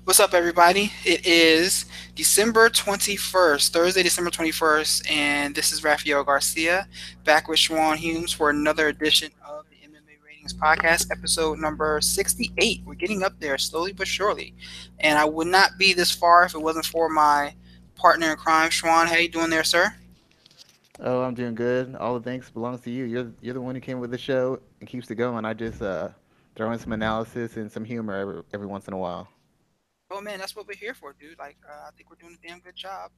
What's up, everybody? It is December 21st, Thursday, December 21st, and this is Raphael Garcia back with Schwan Humes for another edition of the MMA Ratings Podcast, episode number 68. We're getting up there slowly but surely, and I would not be this far if it wasn't for my partner in crime, Schwan. How you doing there, sir? Oh, I'm doing good. All the thanks belongs to you. You're the one who came with the show and keeps it going. I just throw in some analysis and some humor every once in a while. Oh man, that's what we're here for, dude. I think we're doing a damn good job.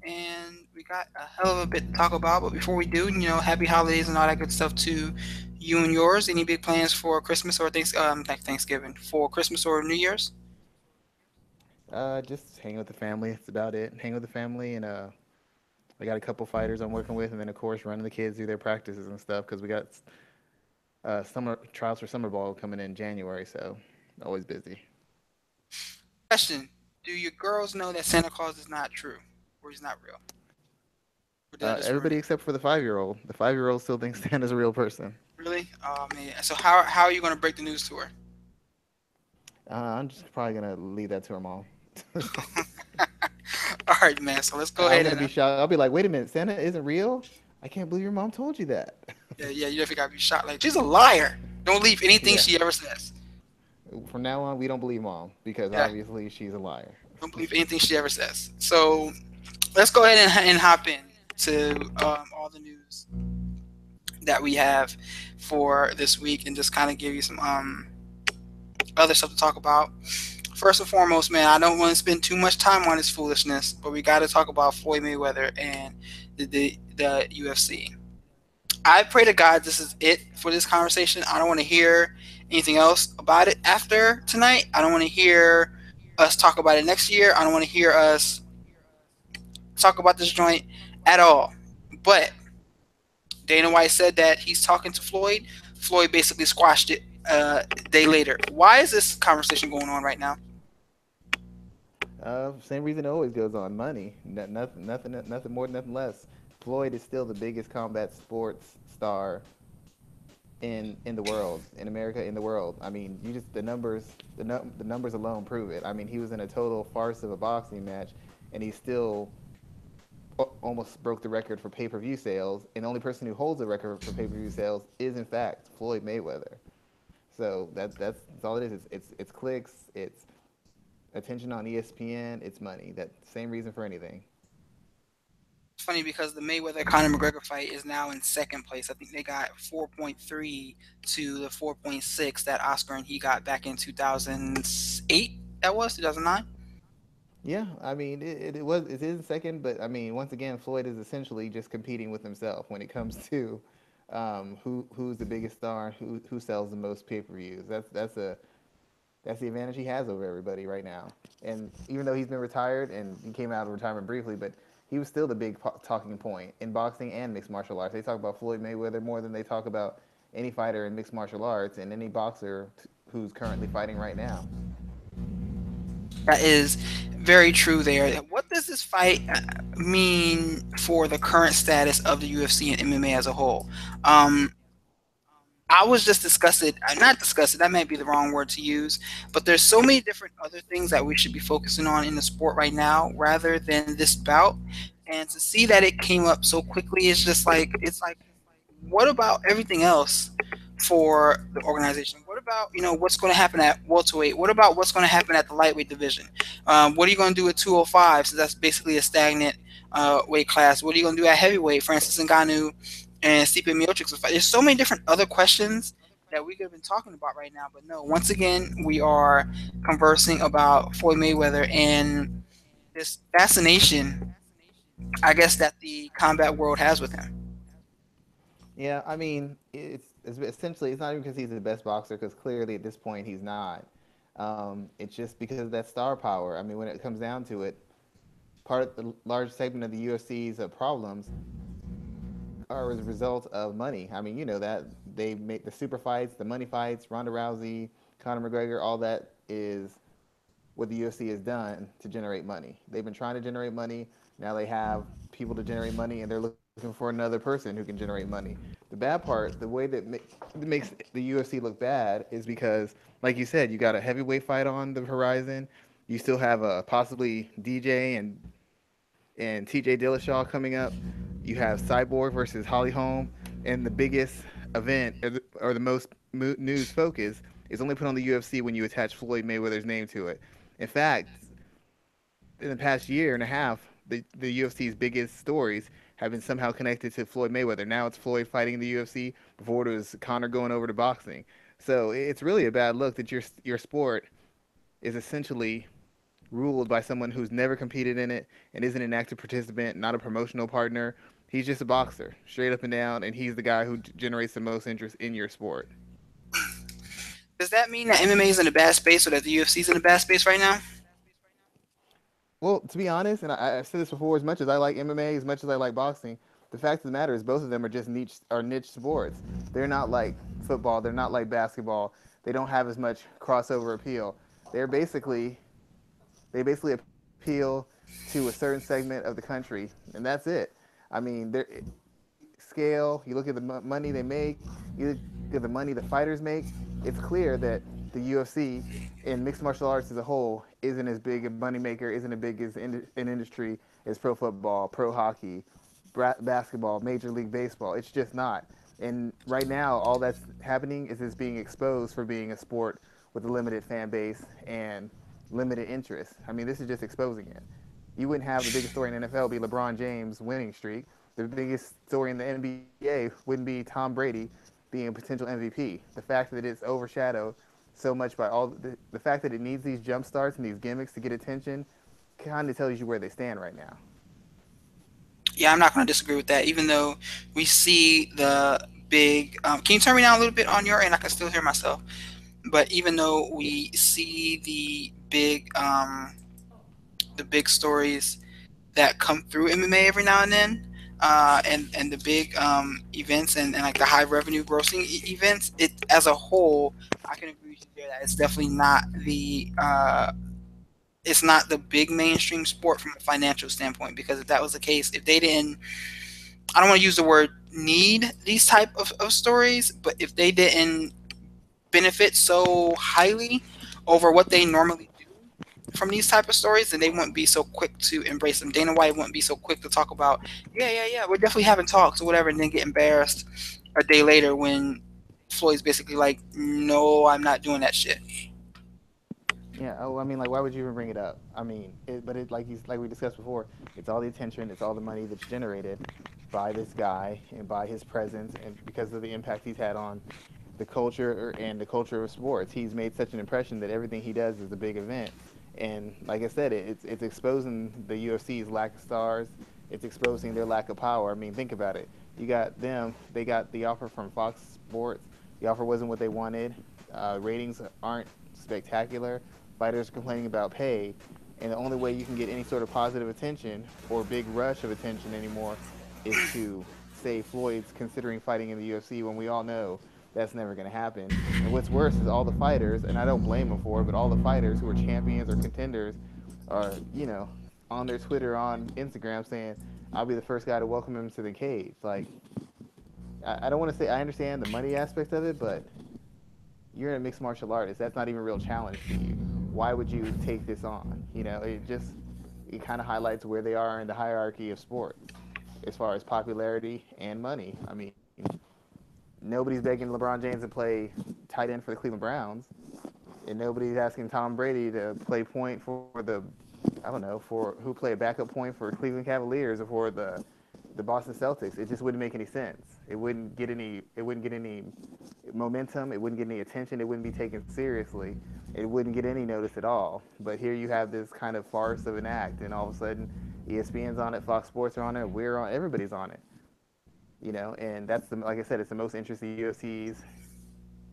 And we got a hell of a bit to talk about. But before we do, happy holidays and all that good stuff to you and yours. Any big plans for Christmas or Thanksgiving for Christmas or New Year's? Just hanging with the family. That's about it. Hang with the family, and I got a couple fighters I'm working with, and then of course running the kids through their practices and stuff because we got summer trials for summer ball coming in January, so always busy. Question: do your girls know that Santa Claus is not true, or he's not real, or did I just ruin Everybody it? except for the 5-year-old. The 5-year-old still thinks Santa's a real person. Really? Oh man. So how are you going to break the news to her? I'm just probably gonna leave that to her mom. All right, man. So let's go I'm ahead gonna and be shocked. I'll be like, wait a minute, Santa isn't real? I can't believe your mom told you that. yeah, you definitely got to be shot. Like she's a liar. Don't believe anything Yeah. she ever says. From now on, we don't believe mom because Yeah. obviously she's a liar. Don't believe anything she ever says. So let's go ahead and hop in to all the news that we have for this week and just kind of give you some other stuff to talk about. First and foremost, man, I don't want to spend too much time on this foolishness, but we got to talk about Floyd Mayweather and the UFC. I pray to God this is it for this conversation. I don't want to hear anything else about it after tonight. I don't want to hear us talk about it next year. I don't want to hear us talk about this joint at all. But Dana White said that he's talking to Floyd. Floyd basically squashed it a day later. Why is this conversation going on right now? Same reason it always goes on: money. Nothing more, nothing less. Floyd is still the biggest combat sports star in the world, in America, in the world. I mean, you just the numbers alone prove it. I mean, he was in a total farce of a boxing match, and he still almost broke the record for pay-per-view sales. And the only person who holds the record for pay-per-view sales is, in fact, Floyd Mayweather. So that's all it is. It's clicks. It's attention on ESPN. It's money. That same reason for anything. It's funny because the Mayweather Conor McGregor fight is now in second place. I think they got 4.3 to the 4.6 that Oscar and he got back in 2008. That was 2009. Yeah, I mean, it is second, but I mean, once again, Floyd is essentially just competing with himself when it comes to who's the biggest star, who sells the most pay-per-views. That's the advantage he has over everybody right now. And even though he's been retired and he came out of retirement briefly, but he was still the big talking point in boxing and mixed martial arts. They talk about Floyd Mayweather more than they talk about any fighter in mixed martial arts and any boxer who's currently fighting right now. That is very true there. What does this fight mean for the current status of the UFC and MMA as a whole? Um, I was just disgusted, not disgusted, that might be the wrong word to use, but there's so many different other things that we should be focusing on in the sport right now rather than this bout. And to see that it came up so quickly is just like, it's like, what about everything else for the organization? What about what's going to happen at welterweight? What about what's going to happen at the lightweight division? What are you going to do at 205? So that's basically a stagnant weight class. What are you going to do at heavyweight? Francis Ngannou and Stipe Miocic will fight. There's so many different other questions that we could have been talking about right now, but no. Once again, we are conversing about Floyd Mayweather and this fascination, I guess, that the combat world has with him. Yeah, I mean, it's essentially it's not even because he's the best boxer, because clearly at this point he's not. It's just because of that star power. I mean, when it comes down to it, part of the large segment of the UFC's problems are as a result of money. I mean, you know that they make the super fights, the money fights, Ronda Rousey, Conor McGregor, all that is what the UFC has done to generate money. They've been trying to generate money. Now they have people to generate money, and they're looking for another person who can generate money. The bad part, the way that makes the UFC look bad, is because, like you said, you got a heavyweight fight on the horizon. You still have possibly DJ and TJ Dillashaw coming up. You have Cyborg versus Holly Holm, and the biggest event or the most news focus is only put on the UFC when you attach Floyd Mayweather's name to it. In fact, in the past year and a half, the UFC's biggest stories have been somehow connected to Floyd Mayweather. Now it's Floyd fighting in the UFC. Before it was Conor going over to boxing. So it's really a bad look that your sport is essentially ruled by someone who's never competed in it and isn't an active participant, not a promotional partner. He's just a boxer, straight up and down, and he's the guy who generates the most interest in your sport. Does that mean that MMA is in a bad space or that the UFC is in a bad space right now? Well, to be honest, and I've said this before, as much as I like MMA, as much as I like boxing, the fact of the matter is both of them are just niche sports. They're not like football. They're not like basketball. They don't have as much crossover appeal. They're basically they basically appeal to a certain segment of the country, and that's it. I mean, scale. You look at the money they make. You look at the money the fighters make. It's clear that the UFC and mixed martial arts as a whole isn't as big a moneymaker, isn't as big as an industry as pro football, pro hockey, basketball, Major League Baseball. It's just not. And right now, all that's happening is it's being exposed for being a sport with a limited fan base and limited interest. I mean, this is just exposing it. You wouldn't have the biggest story in the NFL be LeBron James winning streak. The biggest story in the NBA wouldn't be Tom Brady being a potential MVP. The fact that it's overshadowed so much by the fact that it needs these jump starts and these gimmicks to get attention kind of tells you where they stand right now. Yeah, I'm not going to disagree with that. Even though we see the big, can you turn me down a little bit on your end? I can still hear myself. But even though we see the big stories that come through MMA every now and then, and the big events and like the high revenue grossing events, it as a whole, I can agree with you there that it's not the big mainstream sport from a financial standpoint. Because if that was the case, if they didn't, I don't want to use the word need these type of stories, but if they didn't benefit so highly over what they normally do from these type of stories, then they wouldn't be so quick to embrace them. Dana White wouldn't be so quick to talk about, yeah, we're definitely having talks or whatever, and then get embarrassed a day later when Floyd's basically like, no, I'm not doing that shit. Yeah. Oh, I mean, like, why would you even bring it up? I mean, but it like we discussed before, it's all the attention, it's all the money that's generated by this guy and by his presence, and because of the impact he's had on the culture and the culture of sports, he's made such an impression that everything he does is a big event. And like I said, it's exposing the UFC's lack of stars. It's exposing their lack of power. I mean, think about it. You got them. They got the offer from Fox Sports. The offer wasn't what they wanted. Ratings aren't spectacular. Fighters are complaining about pay, and the only way you can get any sort of positive attention or big rush of attention anymore is to say Floyd's considering fighting in the UFC when we all know that's never going to happen. And what's worse is all the fighters, and I don't blame them for it, but all the fighters who are champions or contenders are, on their Twitter, on Instagram saying, I'll be the first guy to welcome him to the cage. Like, I don't want to say I understand the money aspect of it, but you're a mixed martial artist. That's not even a real challenge to you. Why would you take this on? It kind of highlights where they are in the hierarchy of sports as far as popularity and money. I mean, nobody's begging LeBron James to play tight end for the Cleveland Browns, and nobody's asking Tom Brady to play point for I don't know, for who play a backup point for Cleveland Cavaliers or for the Boston Celtics. It just wouldn't make any sense. It wouldn't get any. It wouldn't get any momentum. It wouldn't get any attention. It wouldn't be taken seriously. It wouldn't get any notice at all. But here you have this kind of farce of an act, and all of a sudden, ESPN's on it, Fox Sports are on it, we're on, everybody's on it. And that's like I said, it's the most interesting UFC's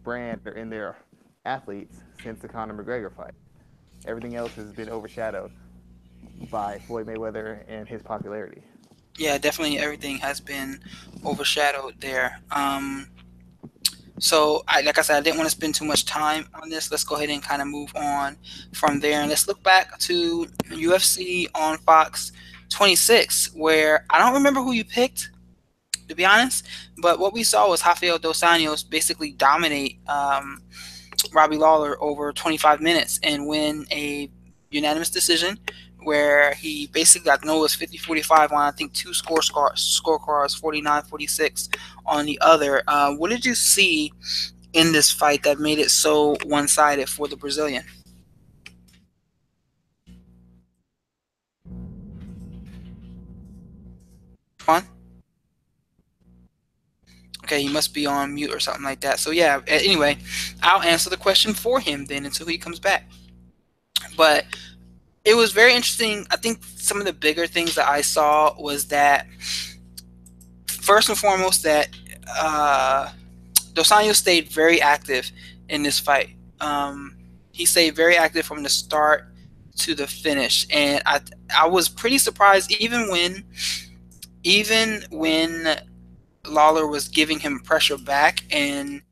brand or in their athletes since the Conor McGregor fight. Everything else has been overshadowed by Floyd Mayweather and his popularity. Yeah, definitely everything has been overshadowed there. So, like I said, I didn't want to spend too much time on this. Let's go ahead and kind of move on from there, and let's look back to UFC on Fox 26, where I don't remember who you picked, to be honest, but what we saw was Rafael dos Anjos basically dominate Robbie Lawler over 25 minutes and win a unanimous decision, where he basically got no, it was 50-45 on I think two scorecards, 49-46 on the other. What did you see in this fight that made it so one-sided for the Brazilian? Juan? Okay, he must be on mute or something like that. So yeah, anyway, I'll answer the question for him then until he comes back. But it was very interesting. I think some of the bigger things that I saw was that first and foremost that uh, Dos Anjos stayed very active in this fight. He stayed very active from the start to the finish, and I was pretty surprised even when Lawler was giving him pressure back and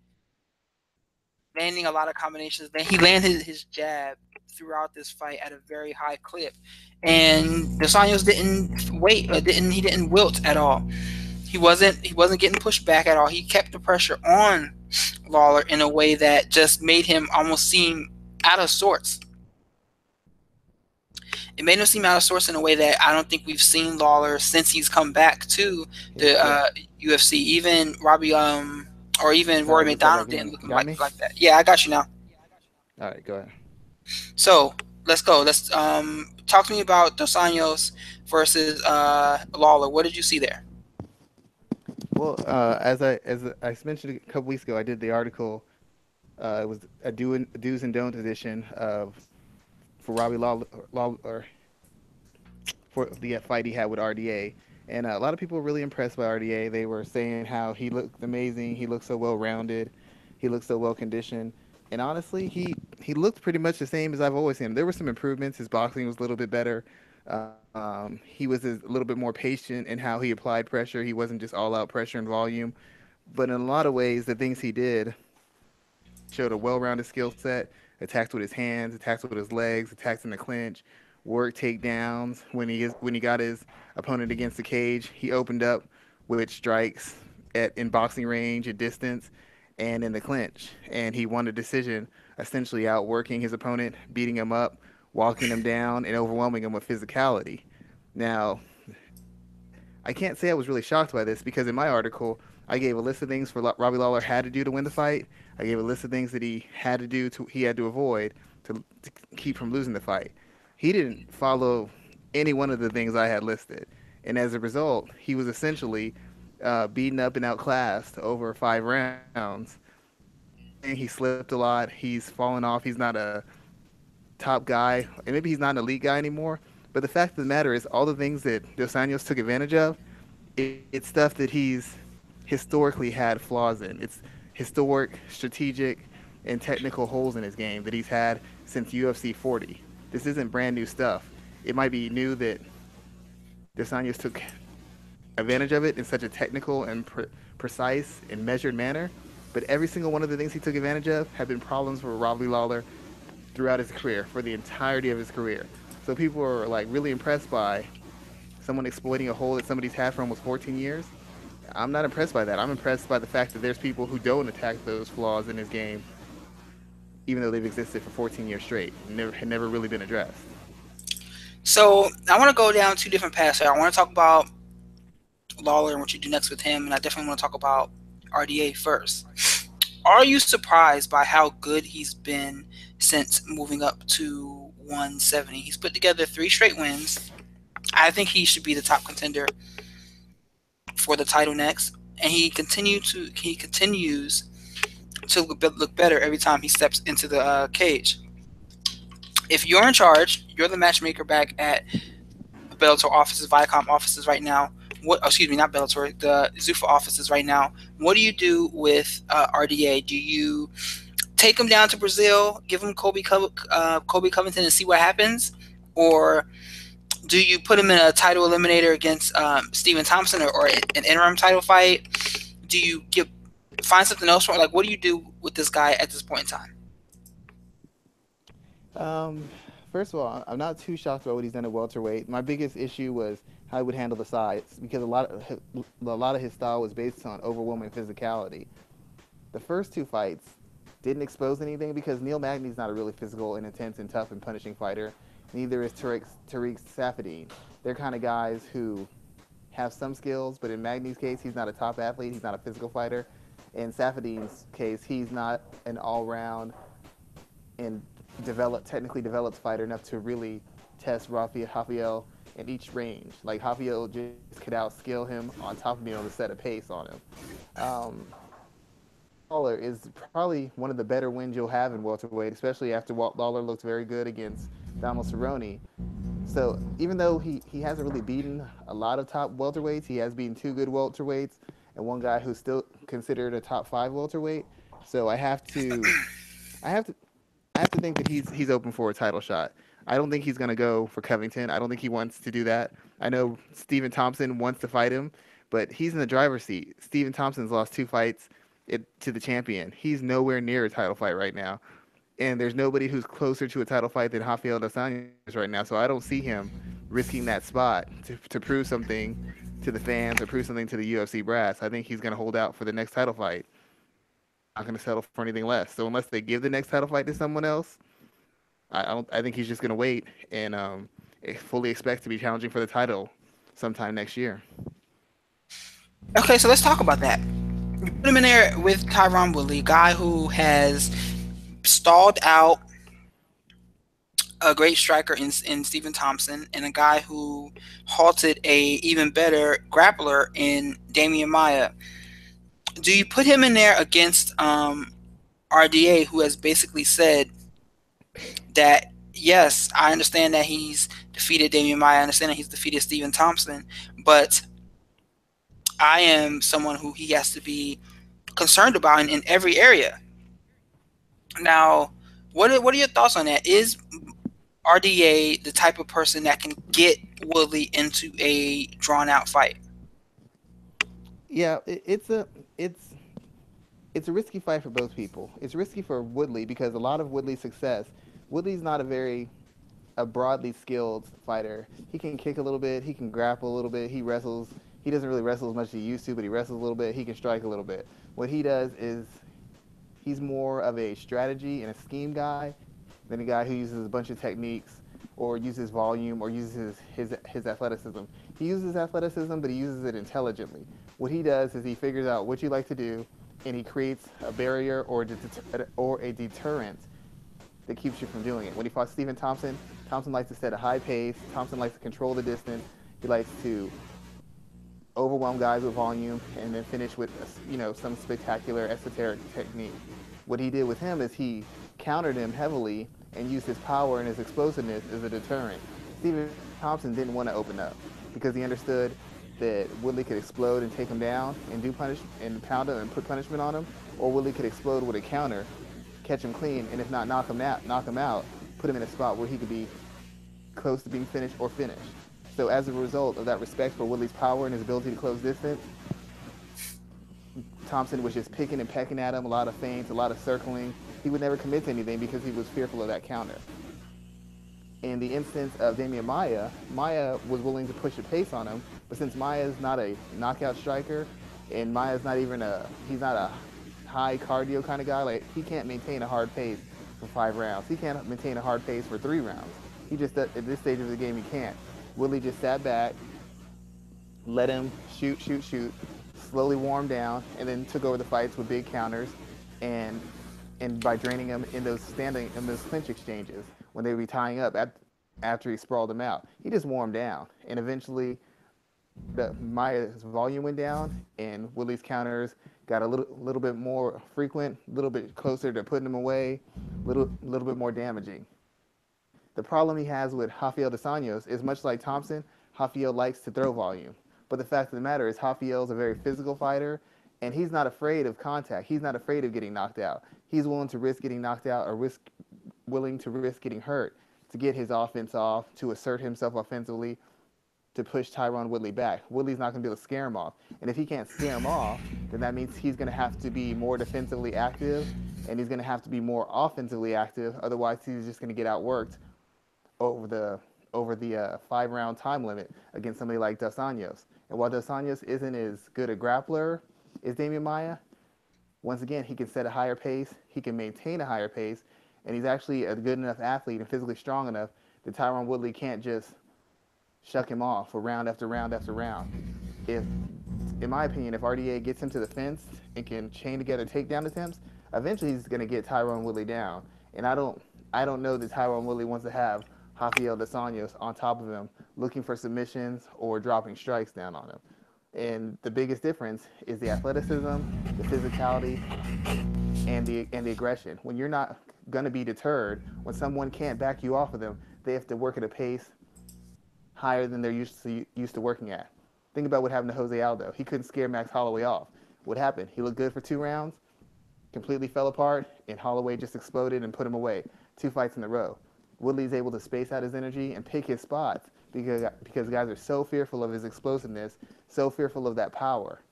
landing a lot of combinations. Then he landed his jab throughout this fight at a very high clip, and Dos Anjos didn't wait, he didn't wilt at all. He wasn't getting pushed back at all. He kept the pressure on Lawler in a way that just made him almost seem out of sorts. It made him seem out of sorts in a way that I don't think we've seen Lawler since he's come back to Yeah, the yeah. UFC. Even Robbie or even Rory Sorry, you broke McDonald up didn't again. look You got like me? that. Yeah, I got you now. All right, go ahead. So let's go. Let's talk to me about Dos Anjos versus Lawler. What did you see there? Well, as I mentioned a couple weeks ago, I did the article. It was a do's and don'ts edition of for Robbie Law or for the fight he had with RDA. And a lot of people were really impressed by RDA. They were saying how he looked amazing. He looked so well rounded. He looked so well conditioned. And honestly, he looked pretty much the same as I've always seen him. There were some improvements. His boxing was a little bit better. He was a little bit more patient in how he applied pressure. He wasn't just all out pressure and volume. But in a lot of ways, the things he did showed a well-rounded skill set. Attacks with his hands, attacks with his legs, attacks in the clinch, work takedowns. When he got his opponent against the cage, he opened up with strikes at in boxing range, at distance, and in the clinch. And he won the decision, essentially outworking his opponent, beating him up, walking him down, and overwhelming him with physicality. Now, I can't say I was really shocked by this because in my article, I gave a list of things Robbie Lawler had to do to win the fight. I gave a list of things that he had to avoid to keep from losing the fight. He didn't follow any one of the things I had listed, and as a result, he was essentially beaten up and outclassed over 5 rounds. And he slipped a lot. He's fallen off. He's not a top guy, and maybe he's not an elite guy anymore. But the fact of the matter is, all the things that Dos Anjos took advantage of, it's stuff that he's historically had flaws in. It's historic, strategic, and technical holes in his game that he's had since UFC 40. This isn't brand new stuff. It might be new that Dos Anjos took advantage of it in such a technical and precise and measured manner. But every single one of the things he took advantage of have been problems for Robbie Lawler throughout his career, for the entirety of his career. So people are like really impressed by someone exploiting a hole that somebody's had for almost 14 years. I'm not impressed by that. I'm impressed by the fact that there's people who don't attack those flaws in his game, even though they've existed for 14 years straight and had never really been addressed. So I want to go down two different paths here. I want to talk about Lawler and what you do next with him, and I definitely want to talk about RDA first. Are you surprised by how good he's been since moving up to 170? He's put together 3 straight wins. I think he should be the top contender for the title next, and he continues to look better every time he steps into the cage. If you're in charge, you're the matchmaker back at Bellator offices, Viacom offices right now. What? Oh, excuse me, not Bellator. The Zuffa offices right now. What do you do with RDA? Do you take him down to Brazil, give him Kobe Covington, and see what happens, or do you put him in a title eliminator against Stephen Thompson, or an interim title fight? Do you find something else for him? Like, what do you do with this guy at this point in time? Um, First of all, I'm not too shocked about what he's done at welterweight. My biggest issue was how he would handle the sides because a lot of his style was based on overwhelming physicality. The first two fights didn't expose anything because Neil Magny's not a really physical and intense and tough and punishing fighter. Neither is Tariq Safadine. They're kind of guys who have some skills, but in Magny's case, he's not a top athlete. He's not a physical fighter. In Safadine's case, he's not an all-round and technically developed fighter enough to really test Raphael in each range. Like Raphael just could outskill him on top of being able to set a pace on him. Um, Lawler is probably one of the better wins you'll have in welterweight, especially after Lawler looked very good against Donald Cerrone. So even though he hasn't really beaten a lot of top welterweights, he has beaten two good welterweights and one guy who's still considered a top five welterweight. So I have to I have to think that he's open for a title shot. I don't think he's going to go for Covington. I don't think he wants to do that. I know Stephen Thompson wants to fight him, but he's in the driver's seat. Stephen Thompson's lost two fights to the champion. He's nowhere near a title fight right now. And there's nobody who's closer to a title fight than Rafael dos Anjos right now. So I don't see him risking that spot to prove something to the fans or prove something to the UFC brass. I think he's going to hold out for the next title fight. Not going to settle for anything less. So unless they give the next title fight to someone else, I don't. I think he's just going to wait and fully expect to be challenging for the title sometime next year. Okay, so let's talk about that. You put him in there with Tyron Woodley, guy who has stalled out a great striker in Stephen Thompson, and a guy who halted a even better grappler in Damian Maya. Do you put him in there against RDA, who has basically said that yes, I understand that he's defeated Damian Maya, I understand that he's defeated Stephen Thompson, but I am someone who he has to be concerned about in every area. Now, what are your thoughts on that? Is RDA the type of person that can get Woodley into a drawn out fight? Yeah, it's a risky fight for both people. It's risky for Woodley because a lot of Woodley's success, Woodley's not a broadly skilled fighter. He can kick a little bit, he can grapple a little bit, he wrestles. He doesn't really wrestle as much as he used to, but he wrestles a little bit. He can strike a little bit. What he does is he's more of a strategy and a scheme guy than a guy who uses a bunch of techniques or uses volume or uses his athleticism. He uses athleticism, but he uses it intelligently. What he does is he figures out what you like to do, and he creates a barrier or a deterrent that keeps you from doing it. When he fought Stephen Thompson, Thompson likes to set a high pace. Thompson likes to control the distance. He likes to overwhelm guys with volume and then finish with some spectacular esoteric technique. What he did with him is he countered him heavily and used his power and his explosiveness as a deterrent. Stephen Thompson didn't want to open up because he understood that Woodley could explode and take him down and pound him and put punishment on him, or Woodley could explode with a counter, catch him clean, and if not knock him out, put him in a spot where he could be close to being finished or finished. So as a result of that respect for Woodley's power and his ability to close distance, Thompson was just picking and pecking at him, a lot of feints, a lot of circling. He would never commit to anything because he was fearful of that counter. In the instance of Damian Maya, Maya was willing to push a pace on him, but since Maya's not a knockout striker, and Maya's he's not a high cardio kind of guy, like he can't maintain a hard pace for 5 rounds. He can't maintain a hard pace for 3 rounds. He just, at this stage of the game, he can't. Woodley just sat back, let him shoot, slowly warm down, and then took over the fights with big counters, and by draining him in those clinch exchanges when they would be tying up after he sprawled him out. He just warmed down, and eventually Maya's volume went down, and Woodley's counters got a little bit more frequent, a little bit closer to putting him away, little bit more damaging. The problem he has with Rafael dos Anjos is much like Thompson, Rafael likes to throw volume. But the fact of the matter is Rafael's a very physical fighter, and he's not afraid of contact. He's not afraid of getting knocked out. He's willing to risk getting knocked out or willing to risk getting hurt to get his offense off, to assert himself offensively, to push Tyron Woodley back. Woodley's not going to be able to scare him off. And if he can't scare him off, then that means he's going to have to be more defensively active, and he's going to have to be more offensively active. Otherwise, he's just going to get outworked over the 5-round time limit against somebody like Dos Anjos. And while Dos Anjos isn't as good a grappler as Damian Maya, once again, he can set a higher pace, he can maintain a higher pace, and he's actually a good enough athlete and physically strong enough that Tyron Woodley can't just shuck him off for round after round after round. If, in my opinion, if RDA gets him to the fence and can chain together takedown attempts, eventually he's going to get Tyron Woodley down. And I don't know that Tyron Woodley wants to have Rafael dos Anjos on top of him, looking for submissions or dropping strikes down on him. And the biggest difference is the athleticism, the physicality, and the aggression. When you're not going to be deterred, when someone can't back you off of them, they have to work at a pace higher than they're used to working at. Think about what happened to Jose Aldo. He couldn't scare Max Holloway off. What happened? He looked good for 2 rounds, completely fell apart, and Holloway just exploded and put him away. 2 fights in a row. Woodley's able to space out his energy and pick his spots because guys are so fearful of his explosiveness, so fearful of that power.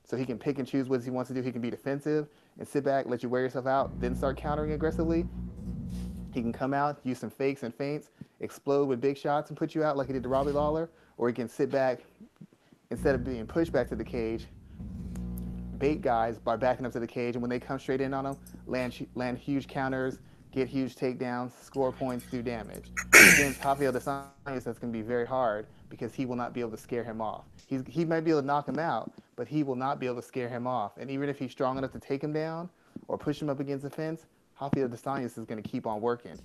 So he can pick and choose what he wants to do. He can be defensive and sit back, let you wear yourself out, then start countering aggressively. He can come out, use some fakes and feints, explode with big shots and put you out like he did to Robbie Lawler, or he can sit back instead of being pushed back to the cage, bait guys by backing up to the cage, and when they come straight in on him, land huge counters, get huge takedowns, score points, do damage. Against Rafael dos Anjos, that's going to be very hard because he will not be able to scare him off. He might be able to knock him out, but he will not be able to scare him off. And even if he's strong enough to take him down or push him up against the fence, Rafael dos Anjos is going to keep on working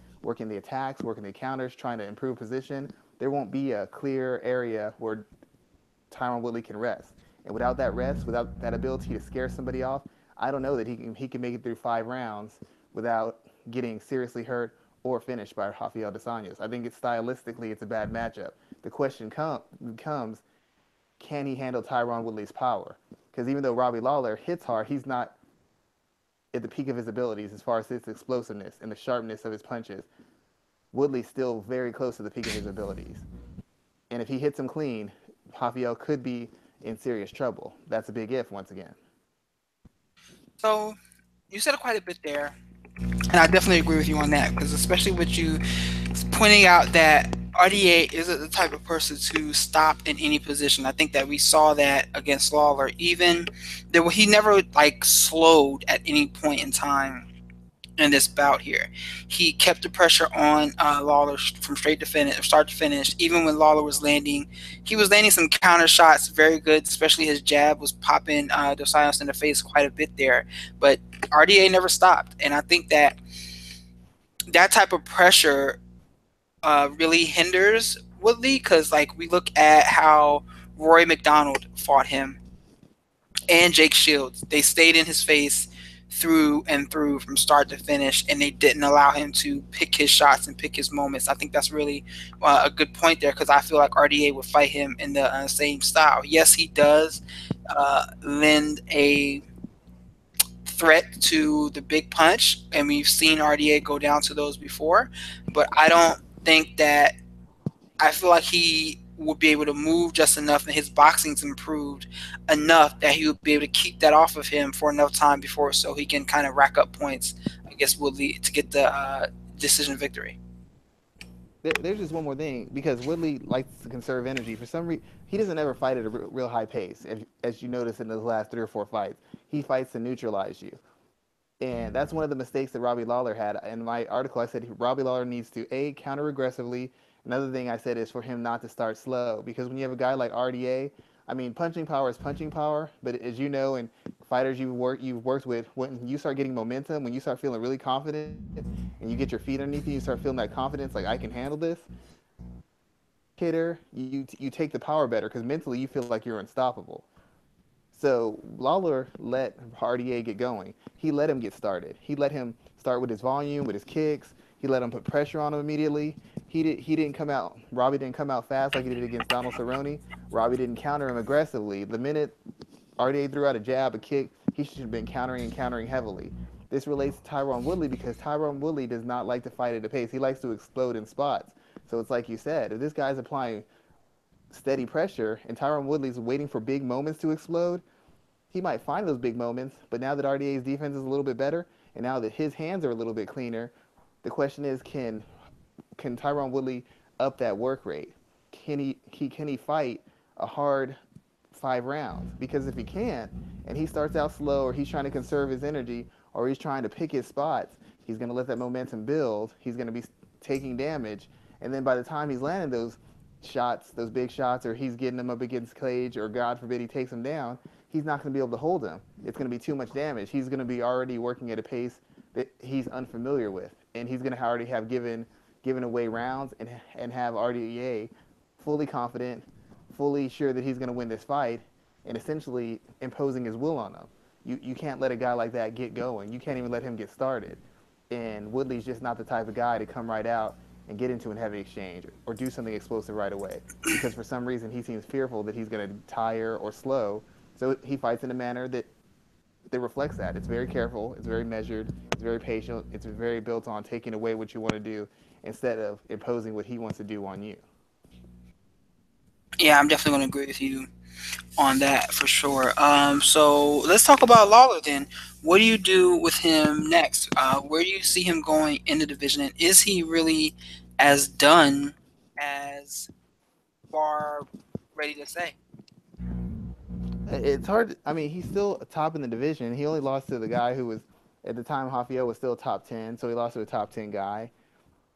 the attacks, working the counters, trying to improve position. There won't be a clear area where Tyron Woodley can rest. And without that rest, without that ability to scare somebody off, I don't know that he can make it through 5 rounds without getting seriously hurt or finished by Rafael dos Anjos. I think stylistically it's a bad matchup. The question becomes, can he handle Tyron Woodley's power? Because even though Robbie Lawler hits hard, he's not at the peak of his abilities as far as his explosiveness and the sharpness of his punches. Woodley's still very close to the peak of his abilities. And if he hits him clean, Rafael could be in serious trouble. That's a big if once again. So you said quite a bit there, and I definitely agree with you on that, because especially with you pointing out that RDA isn't the type of person to stop in any position. I think that we saw that against Lawler. Even there, he never like slowed at any point in time in this bout here. He kept the pressure on Lawler from straight to finish, start to finish. Even when Lawler was landing, he was landing some counter shots, very good. Especially his jab was popping Dos Anjos in the face quite a bit there. But RDA never stopped, and I think that that type of pressure really hinders Woodley, because like we look at how Rory McDonald fought him and Jake Shields. They stayed in his face through and through from start to finish, and they didn't allow him to pick his shots and pick his moments. I think that's really a good point there, because I feel like RDA would fight him in the same style. Yes, he does lend a threat to the big punch, and we've seen RDA go down to those before, but I don't think that I feel like he would be able to move just enough, and his boxing's improved enough that he would be able to keep that off of him for enough time before, so he can kind of rack up points against Woodley to get the decision victory. There's just one more thing, because Woodley likes to conserve energy. For some reason, he doesn't ever fight at a real high pace, as you notice in the last 3 or 4 fights. He fights to neutralize you. And that's one of the mistakes that Robbie Lawler had. In my article, I said Robbie Lawler needs to, A, counter aggressively. Another thing I said is for him not to start slow. Because when you have a guy like RDA, I mean, punching power is punching power. But as you know, and fighters you've worked with, when you start getting momentum, when you start feeling really confident, and you get your feet underneath you, you start feeling that confidence, like I can handle this. Hitter, you take the power better because mentally you feel like you're unstoppable. So Lawler let RDA get going. He let him get started. He let him start with his volume, with his kicks. He let him put pressure on him immediately. He didn't come out. Robbie didn't come out fast like he did against Donald Cerrone. Robbie didn't counter him aggressively. The minute RDA threw out a jab, a kick, he should have been countering and countering heavily. This relates to Tyron Woodley because Tyron Woodley does not like to fight at a pace. He likes to explode in spots. So it's like you said, if this guy's applying steady pressure and Tyron Woodley's waiting for big moments to explode, he might find those big moments, but now that RDA's defense is a little bit better, and now that his hands are a little bit cleaner, the question is, can Tyron Woodley up that work rate? Can he fight a hard 5 rounds? Because if he can't, and he starts out slow, or he's trying to conserve his energy, or he's trying to pick his spots, he's going to let that momentum build. He's going to be taking damage, And then by the time he's landing those shots, those big shots, or he's getting them up against cage, or God forbid he takes him down, he's not going to be able to hold him. It's going to be too much damage. He's going to be already working at a pace that he's unfamiliar with, and he's going to already have given away rounds and have RDA fully confident, fully sure that he's going to win this fight, and essentially imposing his will on them. You can't let a guy like that get going. You can't even let him get started. And Woodley's just not the type of guy to come right out and get into a heavy exchange or do something explosive right away, because for some reason he seems fearful that he's going to tire or slow. So he fights in a manner that reflects that. It's very careful, it's very measured, it's very patient, it's very built on taking away what you want to do instead of imposing what he wants to do on you. Yeah, I'm definitely going to agree with you on that for sure. So let's talk about Lawler then. What do you do with him next? Where do you see him going in the division? And is he really as done as far ready to say? It's hard. I mean, he's still top in the division. He only lost to the guy who was at the time Rafael was still top 10, so he lost to a top 10 guy.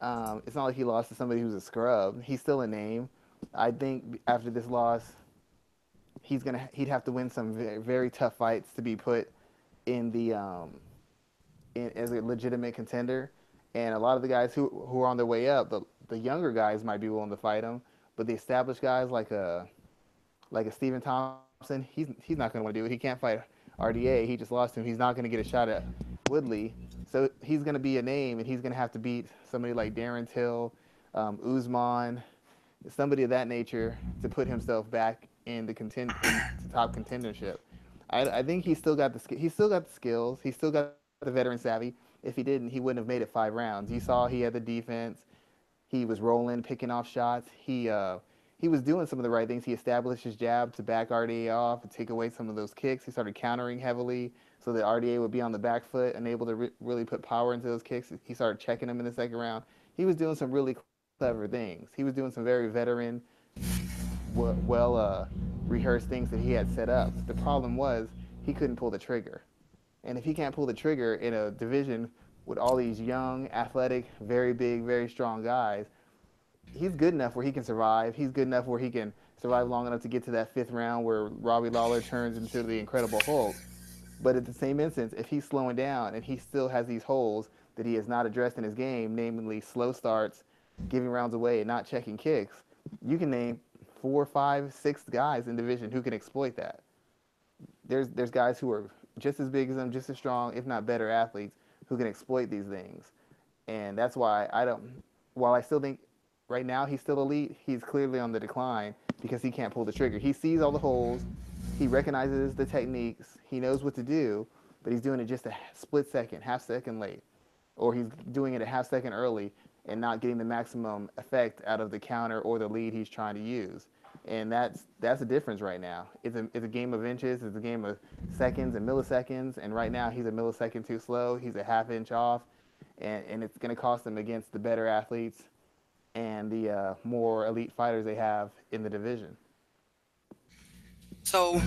It's not like he lost to somebody who's a scrub. He's still a name. I think after this loss, he'd have to win some very, very tough fights to be put in the as a legitimate contender. And a lot of the guys who are on their way up, the younger guys might be willing to fight him, but the established guys like a Stephen Thompson, he's not going to want to do it. He can't fight RDA. He just lost him. He's not going to get a shot at Woodley. So he's going to be a name, and he's going to have to beat somebody like Darren Till, Usman, somebody of that nature to put himself back in into top contendership. I think he's still got the skills. He's still got the veteran savvy. If he didn't, he wouldn't have made it 5 rounds. You saw he had the defense. He was rolling, picking off shots. He was doing some of the right things. He established his jab to back RDA off and take away some of those kicks. He started countering heavily so that RDA would be on the back foot and able to really put power into those kicks. He started checking them in the second round. He was doing some really clever things. He was doing some very veteran, well rehearsed things that he had set up. The problem was he couldn't pull the trigger. And if he can't pull the trigger in a division with all these young, athletic, very big, very strong guys, he's good enough where he can survive. He's good enough where he can survive long enough to get to that fifth round where Robbie Lawler turns into the Incredible Hulk. But at the same instance, if he's slowing down and he still has these holes that he has not addressed in his game, namely slow starts, giving rounds away, and not checking kicks, you can name 4, 5, 6 guys in division who can exploit that. There's guys who are just as big as him, just as strong, if not better athletes, who can exploit these things. And that's why I don't. While I still think right now he's still elite, he's clearly on the decline because he can't pull the trigger. He sees all the holes, he recognizes the techniques, he knows what to do, but he's doing it just a split second, half second late, or he's doing it a half second early and not getting the maximum effect out of the counter or the lead he's trying to use. And that's the difference right now. It's a game of inches. It's a game of seconds and milliseconds. And right now he's a millisecond too slow. He's a half inch off, and it's going to cost him against the better athletes and the more elite fighters they have in the division. So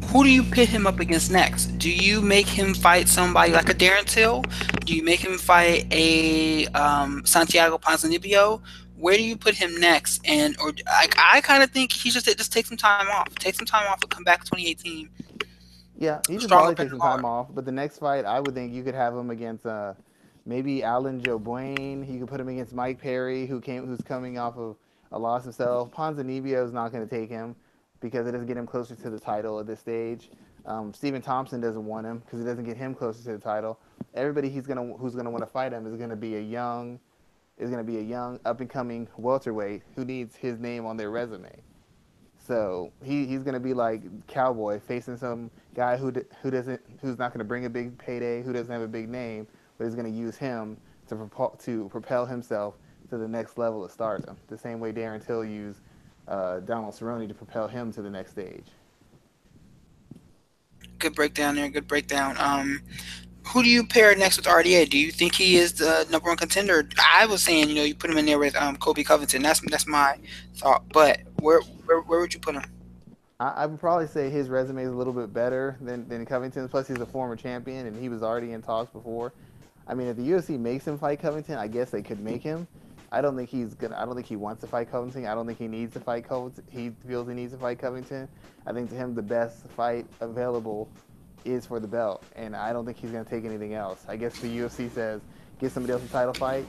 who do you pit him up against next? Do you make him fight somebody like a Darren Till? Do you make him fight a Santiago Ponzinibbio? Where do you put him next? And or I kind of think he just take some time off, take some time off, and come back 2018 Yeah, he should stronger, probably better, take some taller. time off. But the next fight, I would think you could have him against maybe Alan Joe Bwain. You could put him against Mike Perry, who's coming off of a loss himself. Ponzinibbio is not going to take him because it doesn't get him closer to the title at this stage. Stephen Thompson doesn't want him because it doesn't get him closer to the title. Everybody who's gonna want to fight him is gonna be a young up and coming welterweight who needs his name on their resume. So he's gonna be like Cowboy facing some guy who's not gonna bring a big payday, who doesn't have a big name, but is gonna use him to propel himself to the next level of stardom. The same way Darren Till used Donald Cerrone to propel him to the next stage. Good breakdown there. Good breakdown. Who do you pair next with RDA? Do you think he is the number one contender? I was saying, you put him in there with Kobe Covington. That's my thought. But where would you put him? I would probably say his resume is a little bit better than Covington's. Plus, he's a former champion, and he was already in talks before. I mean, if the UFC makes him fight Covington, I guess they could make him. I don't think he's gonna. I don't think he wants to fight Covington. I don't think he needs to fight Covington. He feels he needs to fight Covington. I think to him the best fight available is for the belt, and I don't think he's gonna take anything else. I guess the UFC says get somebody else a title fight,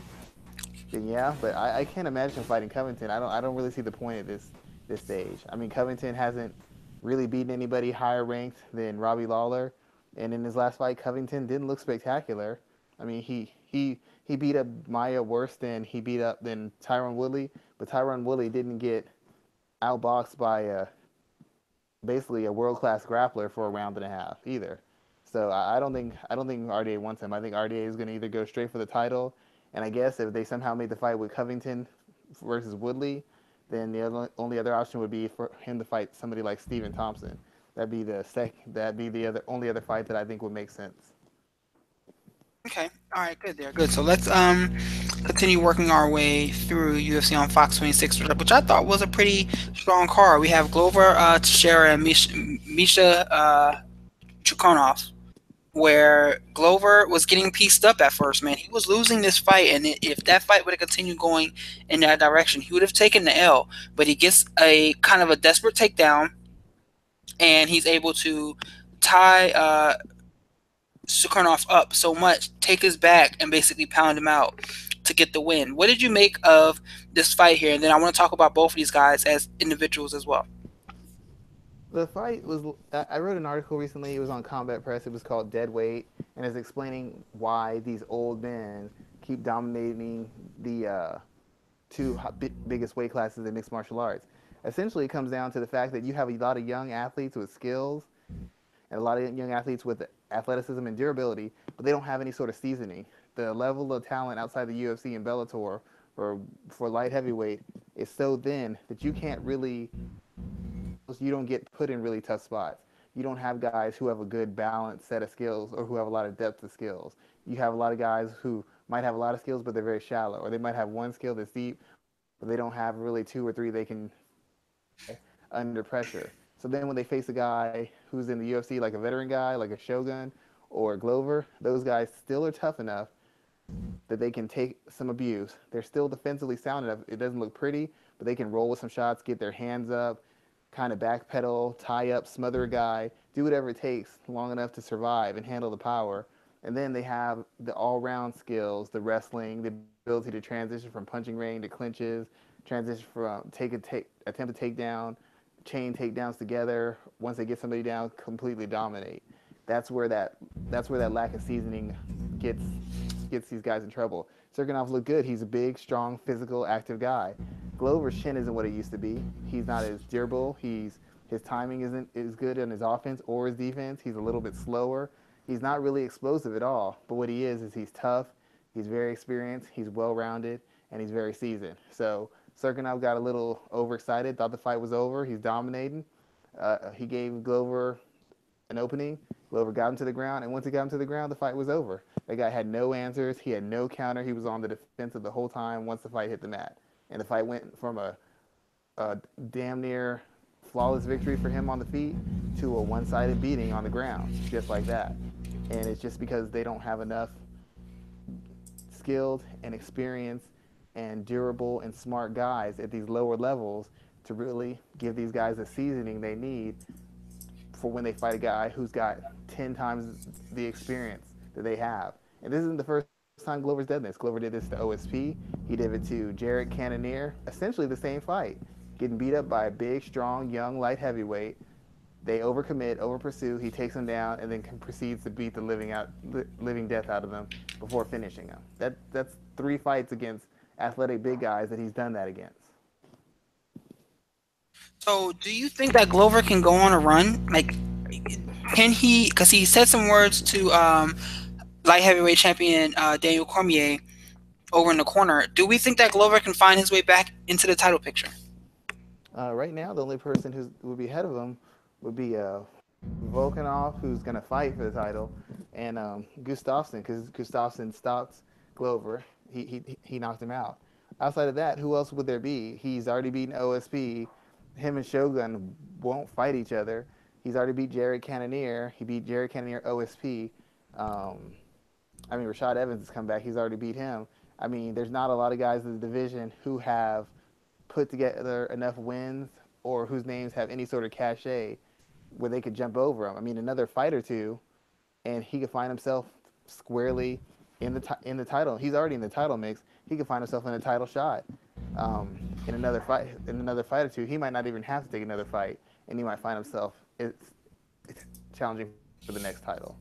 then yeah. But I can't imagine him fighting Covington. I don't really see the point at this stage. I mean, Covington hasn't really beaten anybody higher ranked than Robbie Lawler, and in his last fight, Covington didn't look spectacular. I mean, he beat up Maya worse than he beat up than Tyron Woodley, but Tyron Woodley didn't get outboxed by basically a world class grappler for a round and a half either. So I don't think RDA wants him. I think RDA is going to either go straight for the title, and I guess if they somehow made the fight with Covington versus Woodley, then the only other option would be for him to fight somebody like Stephen Thompson. That'd be the other only other fight that I think would make sense. Okay. All right. Good there. Good. So let's continue working our way through UFC on Fox 26, which I thought was a pretty strong card. We have Glover Teixeira and Misha Chukunov, where Glover was getting pieced up at first. Man, he was losing this fight, and if that fight would have continued going in that direction, he would have taken the L. But he gets a kind of a desperate takedown, and he's able to tie Sukarnov up so much, take his back, and basically pound him out to get the win. What did you make of this fight here? And then I want to talk about both of these guys as individuals as well. The fight was. I wrote an article recently. It was on Combat Press. It was called Dead Weight, and it's explaining why these old men keep dominating the two biggest weight classes in mixed martial arts. Essentially, it comes down to the fact that you have a lot of young athletes with skills and a lot of young athletes with athleticism and durability, but they don't have any sort of seasoning. The level of talent outside the UFC and Bellator for light heavyweight is so thin that you can't really you don't get put in really tough spots. You don't have guys who have a good balanced set of skills or who have a lot of depth of skills. You have a lot of guys who might have a lot of skills, but they're very shallow, or they might have one skill that's deep, but they don't have really two or three they can under pressure. So then when they face a guy who's in the UFC, like a veteran guy, like a Shogun or a Glover, those guys still are tough enough that they can take some abuse. They're still defensively sound enough. It doesn't look pretty, but they can roll with some shots, get their hands up, kind of backpedal, tie up, smother a guy, do whatever it takes long enough to survive and handle the power. And then they have the all-round skills, the wrestling, the ability to transition from punching range to clinches, transition from attempt to take down, chain takedowns together. Once they get somebody down, completely dominate. That's where that that's where that lack of seasoning gets gets these guys in trouble. Serkinov looked good. He's a big, strong, physical, active guy. Glover's chin isn't what it used to be. He's not as durable. His timing isn't as good in his offense or his defense. He's a little bit slower. He's not really explosive at all. But what he is he's tough. He's very experienced. He's well-rounded, and he's very seasoned. So Serkinov got a little overexcited. Thought the fight was over. He's dominating. He gave Glover an opening. Glover got him to the ground, and once he got him to the ground, the fight was over. That guy had no answers. He had no counter. He was on the defensive the whole time once the fight hit the mat. And the fight went from a damn near flawless victory for him on the feet to a one-sided beating on the ground, just like that. And it's just because they don't have enough skilled and experienced and durable and smart guys at these lower levels to really give these guys the seasoning they need for when they fight a guy who's got 10 times the experience that they have. And this isn't the first time Glover's done this. Glover did this to OSP. He did it to Jarrett Cannonier. Essentially the same fight. Getting beat up by a big, strong, young, light heavyweight. They overcommit, overpursue. He takes him down and then proceeds to beat the living death out of them before finishing him. That's three fights against athletic big guys that he's done that against. So, do you think that Glover can go on a run? Like, can he? Because he said some words to light heavyweight champion Daniel Cormier over in the corner. Do we think that Glover can find his way back into the title picture? Right now, the only person who would be ahead of him would be Volkanov, who's going to fight for the title, and Gustafsson, because Gustafsson stopped Glover. He knocked him out. Outside of that, who else would there be? He's already beaten OSP. Him and Shogun won't fight each other. He's already beat Jared Cannonier. He beat Jared Cannonier OSP. I mean, Rashad Evans has come back. He's already beat him. I mean, there's not a lot of guys in the division who have put together enough wins or whose names have any sort of cachet where they could jump over him. I mean, another fight or two, and he could find himself squarely in the title. He's already in the title mix. He could find himself in a title shot. In another fight, or two, he might not even have to take another fight, and he might find himself challenging for the next title.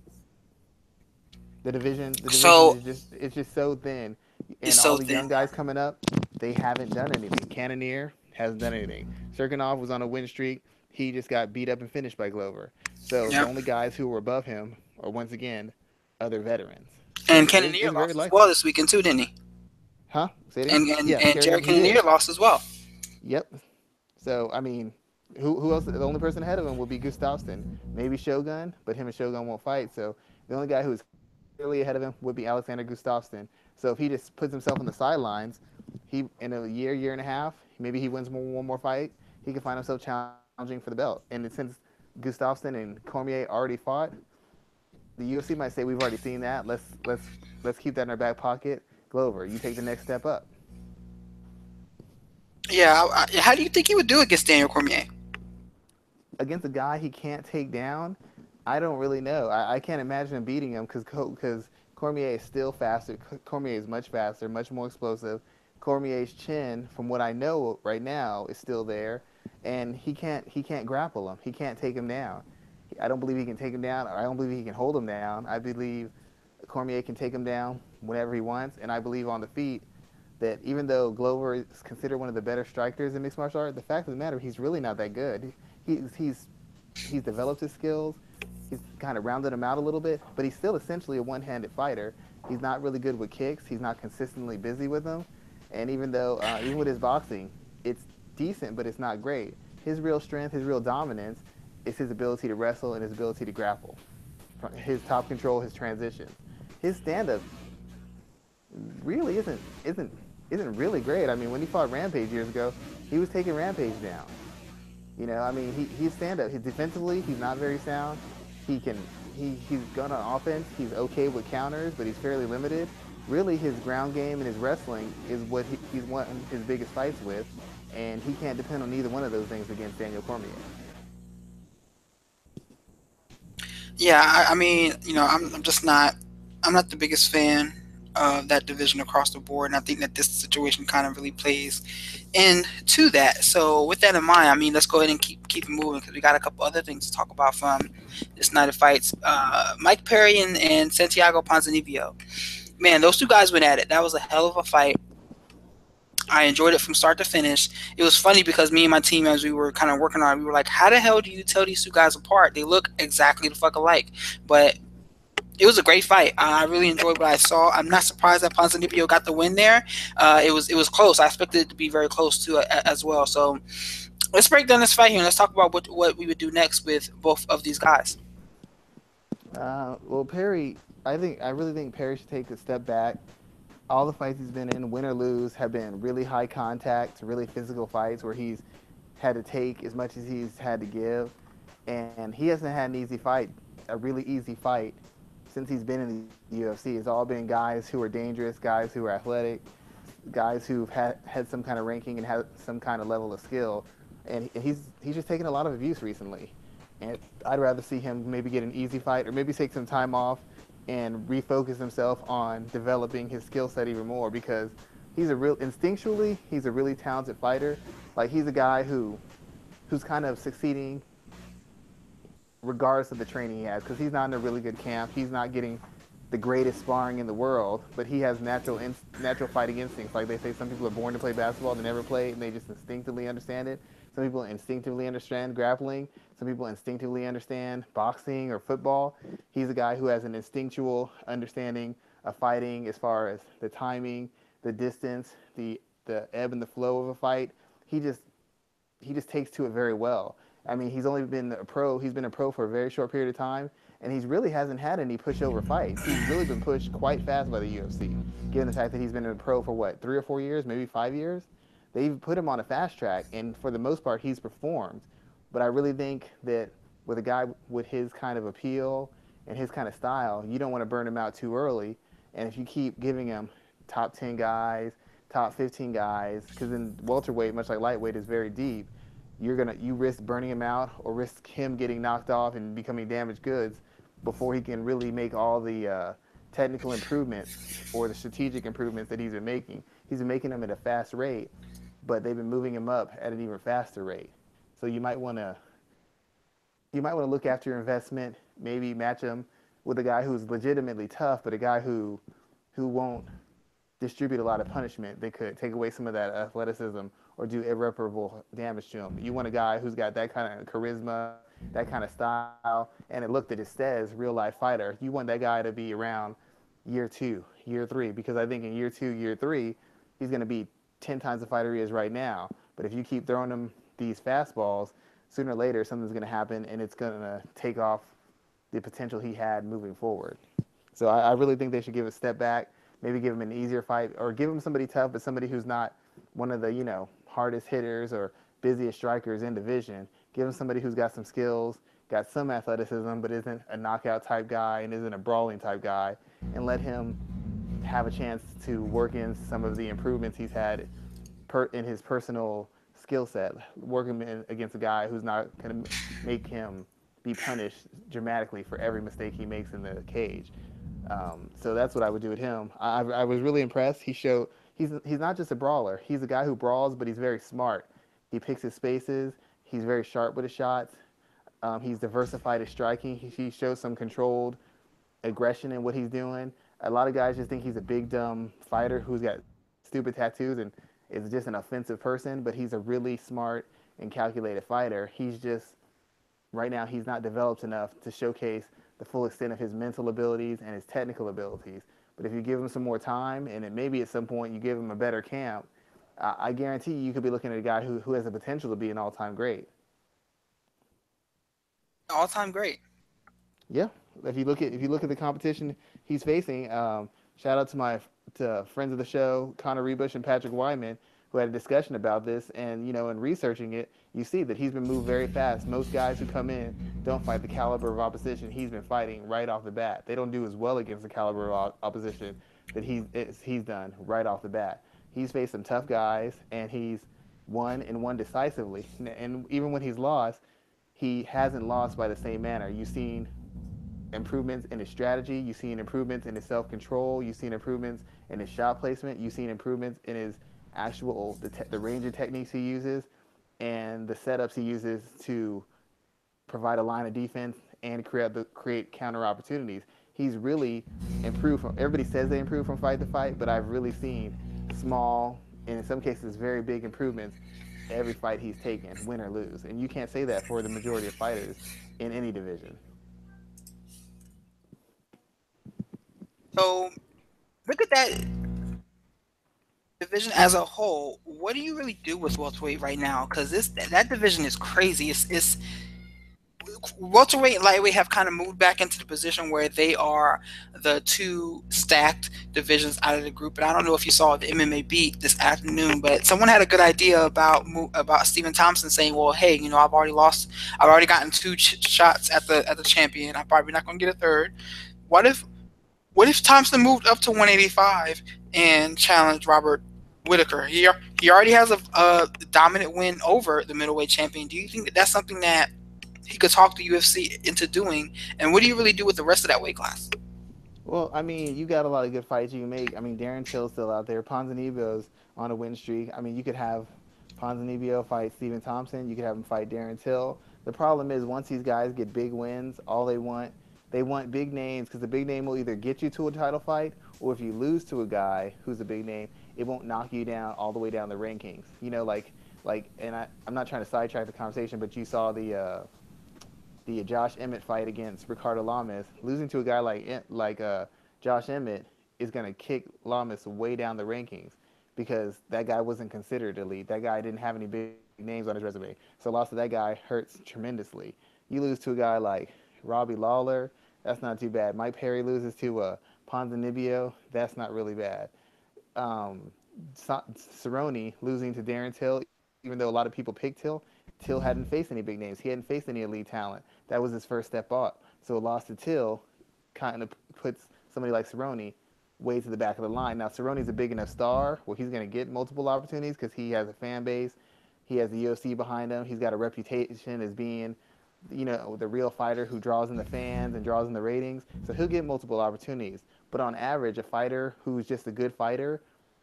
The division is So just so thin, and it's all so the young thin. guys coming up, they haven't done anything. Cannonier hasn't done anything. Serkinov was on a win streak. He just got beat up and finished by Glover. So the Yep. only guys who were above him are once again other veterans. And So Cannonier it's very lost as likely. well this weekend too, didn't he? Huh? Say it again. Yeah, And Jared he did. Cannonier lost as well. Yep. So I mean, who else? The only person ahead of him will be Gustafsson, maybe Shogun, but him and Shogun won't fight. So the only guy who is clearly ahead of him would be Alexander Gustafsson. So if he just puts himself on the sidelines, he in a year and a half, maybe he wins one more fight, he could find himself challenging for the belt. And since Gustafsson and Cormier already fought, the UFC might say we've already seen that. Let's keep that in our back pocket. Glover, you take the next step up. Yeah. How do you think he would do against Daniel Cormier? Against a guy he can't take down, I don't really know. I can't imagine him beating him because Cormier is still faster. Cormier is much faster, much more explosive. Cormier's chin, from what I know right now, is still there, and he can't grapple him. He can't take him down. I don't believe he can take him down, or I don't believe he can hold him down. I believe Cormier can take him down whenever he wants, and I believe on the feet that even though Glover is considered one of the better strikers in mixed martial art, the fact of the matter, he's really not that good. He's developed his skills. He's kind of rounded them out a little bit, but he's still essentially a one-handed fighter. He's not really good with kicks. He's not consistently busy with them, and even with his boxing, it's decent, but it's not great. His real strength, his real dominance, is his ability to wrestle and his ability to grapple. His top control, his transitions, his stand-up really isn't really great. I mean, when he fought Rampage years ago, he was taking Rampage down. I mean, he's stand up. He's defensively, he's not very sound. He can he's good on offense. He's okay with counters, but he's fairly limited. Really, his ground game and his wrestling is what he's won his biggest fights with, and he can't depend on either one of those things against Daniel Cormier. Yeah. I mean, I'm just not. I'm not the biggest fan of that division across the board, and I think that this situation kind of really plays into that. So with that in mind, I mean, let's go ahead and keep it moving because we got a couple other things to talk about from this night of fights. Mike Perry and Santiago Ponzinibbio. Man, those two guys went at it. That was a hell of a fight. I enjoyed it from start to finish. It was funny because me and my team, as we were kind of working on it, we were like, how the hell do you tell these two guys apart? They look exactly the fuck alike. But it was a great fight. I really enjoyed what I saw. I'm not surprised that Ponzinibbio got the win there. It was close. I expected it to be very close too as well. So let's break down this fight here and let's talk about what we would do next with both of these guys. Well, Perry, I really think Perry should take a step back. All the fights he's been in, win or lose, have been really high contact, really physical fights where he's had to take as much as he's had to give, and he hasn't had an easy fight, a really easy fight, since he's been in the UFC. It's all been guys who are dangerous, guys who are athletic, guys who've had some kind of ranking and had some kind of level of skill, and he's just taken a lot of abuse recently. And I'd rather see him maybe get an easy fight or maybe take some time off and refocus himself on developing his skill set even more because he's a really talented fighter. Like he's a guy who's kind of succeeding regardless of the training he has because he's not in a really good camp. He's not getting the greatest sparring in the world, but he has natural fighting instincts. Like they say, some people are born to play basketball, they never play, and they just instinctively understand it. Some people instinctively understand grappling. Some people instinctively understand boxing or football. He's a guy who has an instinctual understanding of fighting as far as the timing, the distance, the ebb and the flow of a fight. He just he just takes to it very well. I mean, he's only been a pro. He's been a pro for a very short period of time, and he really hasn't had any pushover fights. He's really been pushed quite fast by the UFC, given the fact that he's been a pro for what 3 or 4 years, maybe 5 years. They've put him on a fast track, and for the most part, he's performed. But I really think that with a guy with his kind of appeal and his kind of style, you don't want to burn him out too early. And if you keep giving him top 10 guys, top 15 guys, because in welterweight, much like lightweight, is very deep. You risk burning him out or risk him getting knocked off and becoming damaged goods before he can really make all the technical improvements or the strategic improvements that he's been making. He's been making them at a fast rate, but they've been moving him up at an even faster rate. So you might want to look after your investment, maybe match him with a guy who's legitimately tough, but a guy who won't distribute a lot of punishment. They could take away some of that athleticism or do irreparable damage to him. You want a guy who's got that kind of charisma, that kind of style, and it looked at his stats, real life fighter. You want that guy to be around year 2, year 3, because I think in year 2, year 3, he's going to be 10 times the fighter he is right now. But if you keep throwing him these fastballs, sooner or later something's going to happen and it's going to take off the potential he had moving forward. So I really think they should give a step back, maybe give him an easier fight, or give him somebody tough, but somebody who's not one of the hardest hitters or busiest strikers in division. Give him somebody who's got some skills, got some athleticism, but isn't a knockout type guy and isn't a brawling type guy, and let him have a chance to work in some of the improvements he's had in his personal skill set, working against a guy who's not going to make him be punished dramatically for every mistake he makes in the cage. So that's what I would do with him. I was really impressed. He's not just a brawler. He's a guy who brawls, but he's very smart. He picks his spaces. He's very sharp with his shots. He's diversified his striking. He shows some controlled aggression in what he's doing. A lot of guys just think he's a big dumb fighter who's got stupid tattoos and is just an offensive person, but he's a really smart and calculated fighter. He's just right now he's not developed enough to showcase the full extent of his mental abilities and his technical abilities. But if you give him some more time, and it maybe at some point you give him a better camp, I guarantee you could be looking at a guy who has the potential to be an all-time great. All time great. Yeah, if you look at the competition he's facing, shout out to my friends of the show, Connor Rebush and Patrick Wyman, who had a discussion about this. And in researching it, you see that he's been moved very fast. Most guys who come in don't fight the caliber of opposition he's been fighting right off the bat. They don't do as well against the caliber of opposition that he's done right off the bat. He's faced some tough guys, and he's won and won decisively. And even when he's lost, he hasn't lost by the same manner. You've seen improvements in his strategy. You've seen improvements in his self-control. You've seen improvements in his shot placement. You've seen improvements in his actual the range of techniques he uses and the setups he uses to provide a line of defense and create counter opportunities. He's really improved from. Everybody says they improve from fight to fight, but I've really seen small and in some cases very big improvements every fight he's taken, win or lose. And you can't say that for the majority of fighters in any division. So look at that division as a whole. What do you really do with welterweight right now? Because this that division is crazy. It's welterweight and lightweight have kind of moved back into the position where they are the two stacked divisions out of the group. And I don't know if you saw the MMA beat this afternoon, but someone had a good idea about Stephen Thompson saying, "Well, hey, I've already lost. I've already gotten two shots at the champion. I'm probably not going to get a third. What if what if Thompson moved up to 185 and challenged Robert Whitaker? He already has a dominant win over the middleweight champion. Do you think that that's something that he could talk the UFC into doing? And what do you really do with the rest of that weight class? Well, I mean, you got a lot of good fights you can make. I mean, Darren Till's still out there. Ponzinibbio's on a win streak. I mean, you could have Ponzinibbio fight Stephen Thompson. You could have him fight Darren Till. The problem is once these guys get big wins, all they want big names because the big name will either get you to a title fight or if you lose to a guy who's a big name, it won't knock you down all the way down the rankings. And I'm not trying to sidetrack the conversation, but you saw the Josh Emmett fight against Ricardo Lamas. Losing to a guy like Josh Emmett is going to kick Lamas way down the rankings because that guy wasn't considered elite. That guy didn't have any big names on his resume. So loss to that guy hurts tremendously. You lose to a guy like Robbie Lawler, that's not too bad. Mike Perry loses to Ponzinibbio, that's not really bad. Um, Cerrone losing to Darren Till, even though a lot of people picked Till, Till hadn't faced any big names. He hadn't faced any elite talent. That was his first step up. So a loss to Till kind of puts somebody like Cerrone way to the back of the line. Now Cerrone's a big enough star where he's going to get multiple opportunities because he has a fan base, he has the UFC behind him, he's got a reputation as being, the real fighter who draws in the fans and draws in the ratings. So he'll get multiple opportunities. But on average, a fighter who's just a good fighter,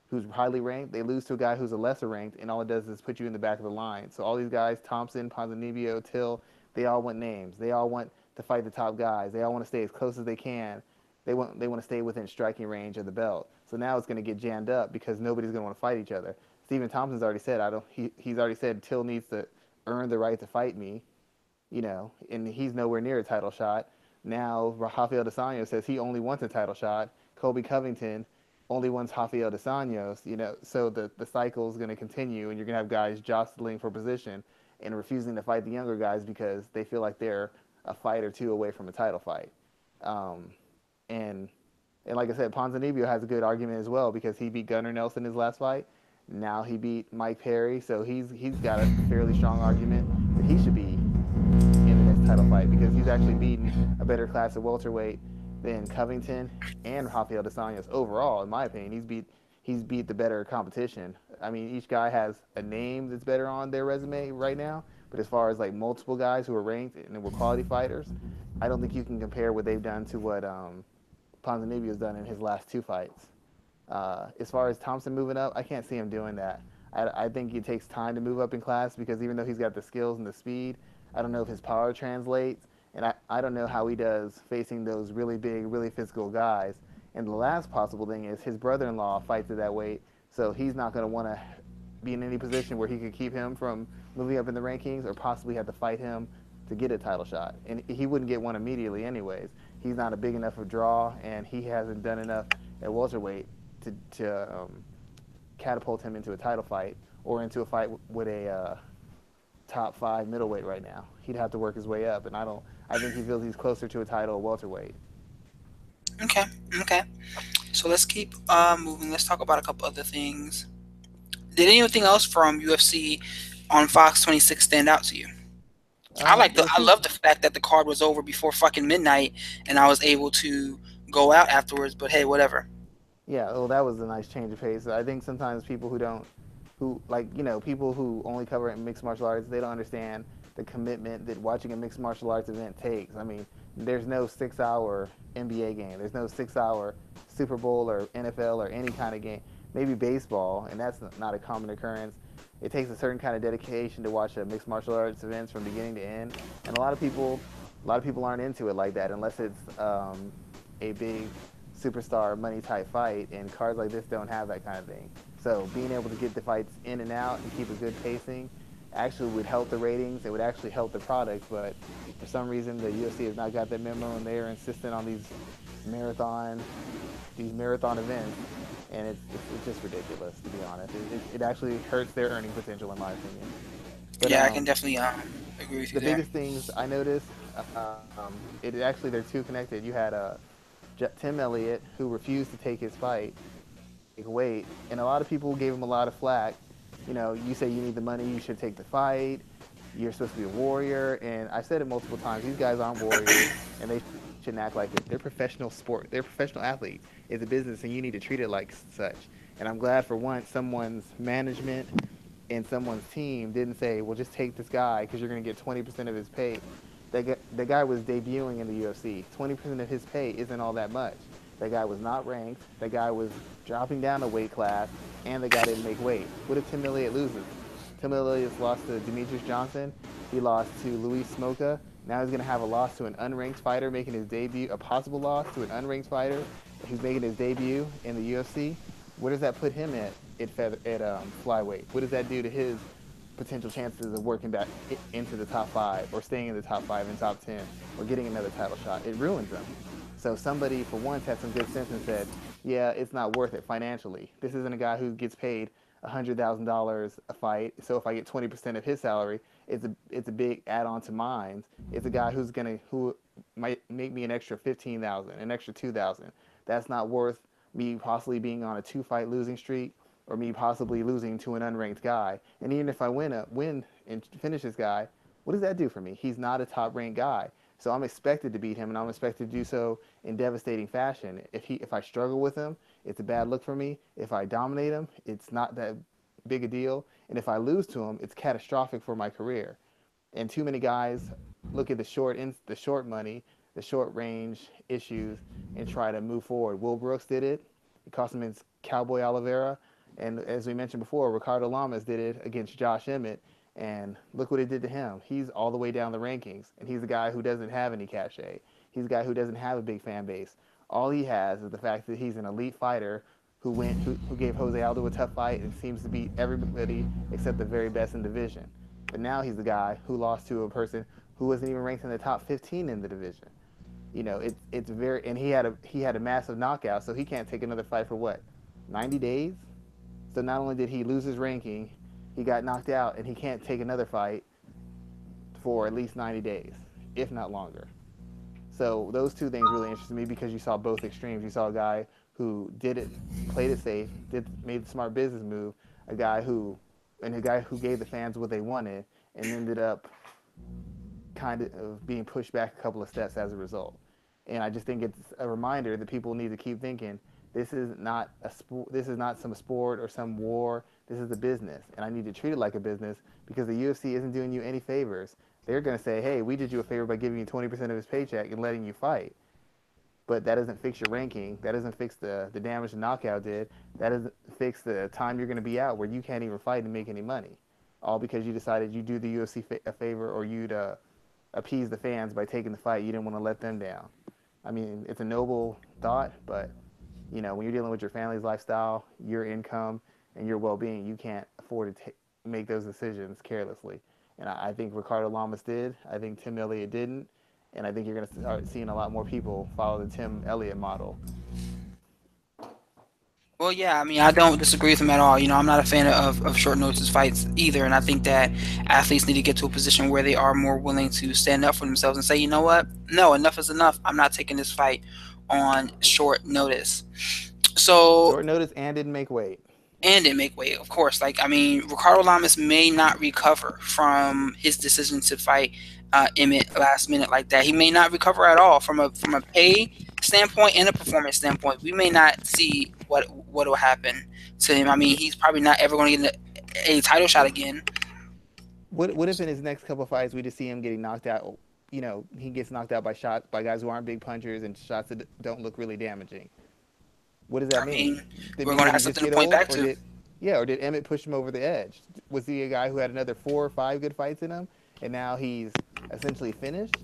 who's highly ranked, they lose to a guy who's a lesser ranked, and all it does is put you in the back of the line. So all these guys, Thompson, Ponzinibbio, Till, they all want names. They all want to fight the top guys. They all want to stay as close as they can. They want to stay within striking range of the belt. So now it's going to get jammed up because nobody's going to want to fight each other. Stephen Thompson's already said I don't. He's already said Till needs to earn the right to fight me, and he's nowhere near a title shot. Now Rafael dos Anjos says he only wants a title shot. Colby Covington only wants Rafael dos Anjos. So the cycle is going to continue, and you're going to have guys jostling for position and refusing to fight the younger guys because they feel like they're a fight or two away from a title fight. Um, and and like I said, Ponzinibbio has a good argument as well because he beat Gunnar Nelson in his last fight. Now he beat Mike Perry, so he's got a fairly strong argument that he should be in the next title fight because he's actually beaten a better class of welterweight than Covington and Rafael dos Anjos overall. In my opinion, he's beat the better competition. I mean, each guy has a name that's better on their resume right now, but as far as like multiple guys who are ranked and were quality fighters, I don't think you can compare what they've done to what Ponzinibbio's done in his last two fights. As far as Thompson moving up, I can't see him doing that. I think it takes time to move up in class because even though he's got the skills and the speed, I don't know if his power translates, and I don't know how he does facing those really big, really physical guys. And the last possible thing is his brother-in-law fights at that weight, so he's not going to want to be in any position where he could keep him from moving up in the rankings or possibly have to fight him to get a title shot. And he wouldn't get one immediately anyways. He's not a big enough of a draw, and he hasn't done enough at welterweight to catapult him into a title fight or into a fight with a top five middleweight right now. He'd have to work his way up, and I don't. I think he feels he's closer to a title welterweight. Okay, okay. So let's keep moving. Let's talk about a couple other things. Did anything else from UFC on Fox 26 stand out to you? There were I two. love the fact that the card was over before fucking midnight, and I was able to go out afterwards. But hey, whatever. Yeah, well, that was a nice change of pace. I think sometimes people who don't, who like people who only cover mixed martial arts, they don't understand the commitment that watching a mixed martial arts event takes. I mean, there's no 6 hour NBA game. There's no 6 hour Super Bowl or NFL or any kind of game. Maybe baseball, and that's not a common occurrence. It takes a certain kind of dedication to watch a mixed martial arts events from beginning to end, and a lot of people aren't into it like that unless it's a big superstar money type fight, and cards like this don't have that kind of thing. So being able to get the fights in and out and keep a good pacing actually would help the ratings. It would actually help the product, but for some reason the UFC has not got that memo, and they are insistent on marathon these marathon events, and it's just ridiculous to be honest. It actually hurts their earning potential in my opinion. But Yeah, I can definitely agree with you the there. biggest things I noticed, it actually they're two connected. You had Tim Elliott who refused to take his fight, take weight, and a lot of people gave him a lot of flack. You say you need the money, you should take the fight. You're supposed to be a warrior, and I've said it multiple times. These guys aren't warriors, and they shouldn't act like it. They're professional sport. They're professional athletes. It's a business, and you need to treat it like such. And I'm glad for once someone's management and someone's team didn't say, "Well, just take this guy because you're going to get 20% of his pay." The guy was debuting in the UFC. 20% of his pay isn't all that much. That guy was not ranked. That guy was dropping down a weight class, and the guy didn't make weight. What if Tim Elliott loses? Tim Elliott's lost to Demetrius Johnson. He lost to Luis Smoka. Now he's going to have a loss to an unranked fighter making his debut, a possible loss to an unranked fighter who's making his debut in the UFC. Where does that put him at flyweight? What does that do to his potential chances of working back into the top five or staying in the top five and top 10 or getting another title shot? It ruins them. So somebody for once had some good sense and said, yeah, it's not worth it financially. This isn't a guy who gets paid $100,000 a fight. So if I get 20% of his salary, it's a big add-on to mine. It's a guy who might make me an extra 15,000, an extra 2,000. That's not worth me possibly being on a two-fight losing streak or me possibly losing to an unranked guy. And even if I win and finish this guy, what does that do for me? He's not a top-ranked guy. So I'm expected to beat him, and I'm expected to do so in devastating fashion. If I struggle with him, it's a bad look for me. If I dominate him, it's not that big a deal. And if I lose to him, it's catastrophic for my career. And too many guys look at the short money, the short range issues, and try to move forward. Will Brooks did it. It cost him against Cowboy Oliveira, and as we mentioned before, Ricardo Lamas did it against Josh Emmett. And look what it did to him. He's all the way down the rankings, and he's a guy who doesn't have any cachet. He's a guy who doesn't have a big fan base. All he has is the fact that he's an elite fighter who gave Jose Aldo a tough fight and seems to beat everybody except the very best in the division. But now he's the guy who lost to a person who wasn't even ranked in the top 15 in the division. It's very, and he had a massive knockout, so he can't take another fight for what, 90 days. So not only did he lose his ranking, he got knocked out, and he can't take another fight for at least 90 days, if not longer. So those two things really interested me because you saw both extremes. You saw a guy who did it, played it safe, made the smart business move, a guy who, and a guy who gave the fans what they wanted, and ended up kind of being pushed back a couple of steps as a result. And I just think it's a reminder that people need to keep thinking this is not a sport. This is not some sport or some war. This is a business, and I need to treat it like a business because the UFC isn't doing you any favors. They're going to say, "Hey, we did you a favor by giving you 20% of his paycheck and letting you fight." But that doesn't fix your ranking. That doesn't fix the damage the knockout did. That doesn't fix the time you're going to be out where you can't even fight and make any money, all because you decided you do the UFC a favor or you'd appease the fans by taking the fight. You didn't want to let them down. I mean, it's a noble thought, but when you're dealing with your family's lifestyle, your income, and your well-being, you can't afford to make those decisions carelessly. And I think Ricardo Lamas did. I think Tim Elliott didn't. And I think you're going to start seeing a lot more people follow the Tim Elliott model. Well, yeah, I mean, I don't disagree with him at all. I'm not a fan of short notice fights either, and I think that athletes need to get to a position where they are more willing to stand up for themselves and say, you know what, no, enough is enough. I'm not taking this fight on short notice. So, Short notice and didn't make weight. and it make weight, of course. Like, I mean, Ricardo Lamas may not recover from his decision to fight Emmett last minute like that. He may not recover at all from a pay standpoint and a performance standpoint. We may not see what will happen to him. I mean, he's probably not ever going to get a title shot again. What if in his next couple of fights we just see him getting knocked out? He gets knocked out by shots by guys who aren't big punchers and shots that don't look really damaging. What does that I mean, mean? Did, we're going to did he have just something to get point old, back to. or did Emmett push him over the edge? Was he a guy who had another 4 or 5 good fights in him, and now he's essentially finished,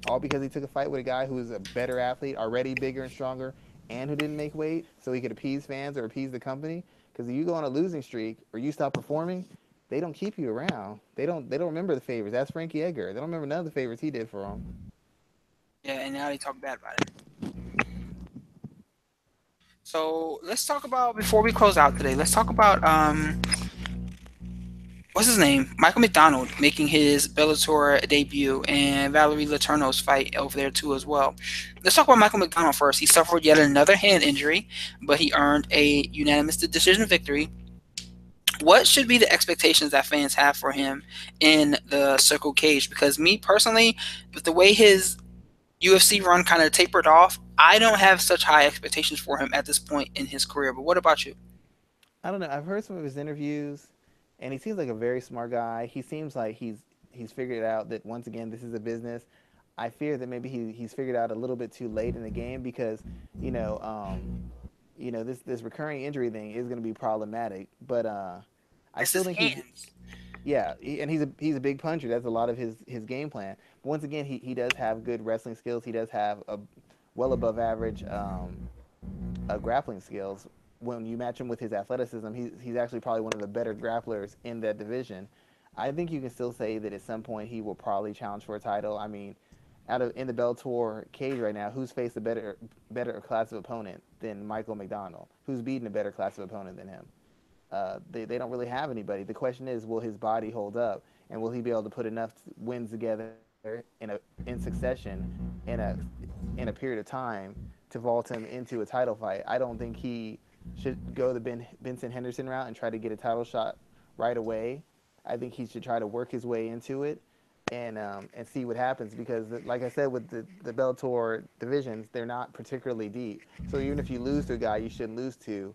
all because he took a fight with a guy who was a better athlete, already bigger and stronger, and who didn't make weight, so he could appease fans or appease the company? Because if you go on a losing streak or you stop performing, they don't keep you around. They don't remember the favors. That's Frankie Edgar. They don't remember none of the favors he did for them. Yeah, and now they talk bad about it. So let's talk about before we close out today. Let's talk about what's his name? Michael McDonald making his Bellator debut and Valerie Letourneau's fight over there too as well. Let's talk about Michael McDonald first. He suffered yet another hand injury, but he earned a unanimous decision victory. What should be the expectations that fans have for him in the Circle Cage? Because me personally, with the way his UFC run kind of tapered off, I don't have such high expectations for him at this point in his career. But what about you? I don't know. I've heard some of his interviews, and he seems like a very smart guy. He seems like he's figured out that once again this is a business. I fear that maybe he's figured out a little bit too late in the game because you know um, this recurring injury thing is going to be problematic. But I It's still his think he's hands. yeah, and he's a big puncher. That's a lot of his game plan. But once again, he does have good wrestling skills. He does have a well above average grappling skills. When you match him with his athleticism, he's actually probably one of the better grapplers in that division. I think you can still say that at some point he will probably challenge for a title. I mean, out of in the Bellator cage right now, who's faced a better class of opponent than Michael McDonald? Who's beaten a better class of opponent than him? They don't really have anybody. The question is, will his body hold up, and will he be able to put enough wins together in succession in a period of time to vault him into a title fight? I don't think he should go the Benson Henderson route and try to get a title shot right away. I think he should try to work his way into it. and see what happens because, like I said, with the Bellator divisions, they're not particularly deep. So even if you lose to a guy you shouldn't lose to,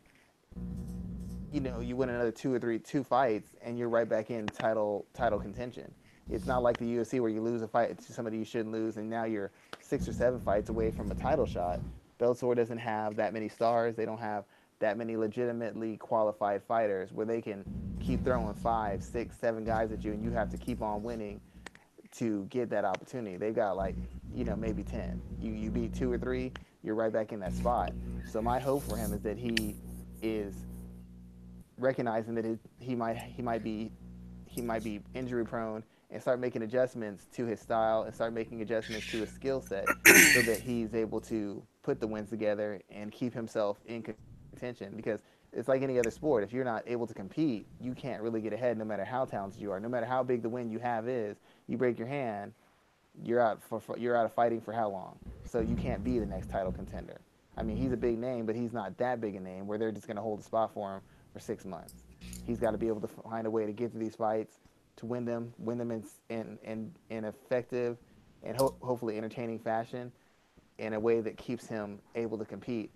you win another two fights, and you're right back in title contention. It's not like the UFC where you lose a fight to somebody you shouldn't lose, and now you're 6 or 7 fights away from a title shot. Bellator doesn't have that many stars. They don't have that many legitimately qualified fighters where they can keep throwing 5, 6, 7 guys at you, and you have to keep on winning to get that opportunity. They've got like, maybe 10. You beat 2 or 3, you're right back in that spot. So my hope for him is that he is recognizing that he might be injury prone, and start making adjustments to his style and start making adjustments to his skill set so that he's able to put the wins together and keep himself in contention, because it's like any other sport. If you're not able to compete, you can't really get ahead no matter how talented you are. No matter how big the win you have is, you break your hand, you're out of fighting for how long? So you can't be the next title contender. I mean, he's a big name, but he's not that big a name where they're just going to hold a spot for him for 6 months. He's got to be able to find a way to get to these fights, to win them in effective and hopefully entertaining fashion, in a way that keeps him able to compete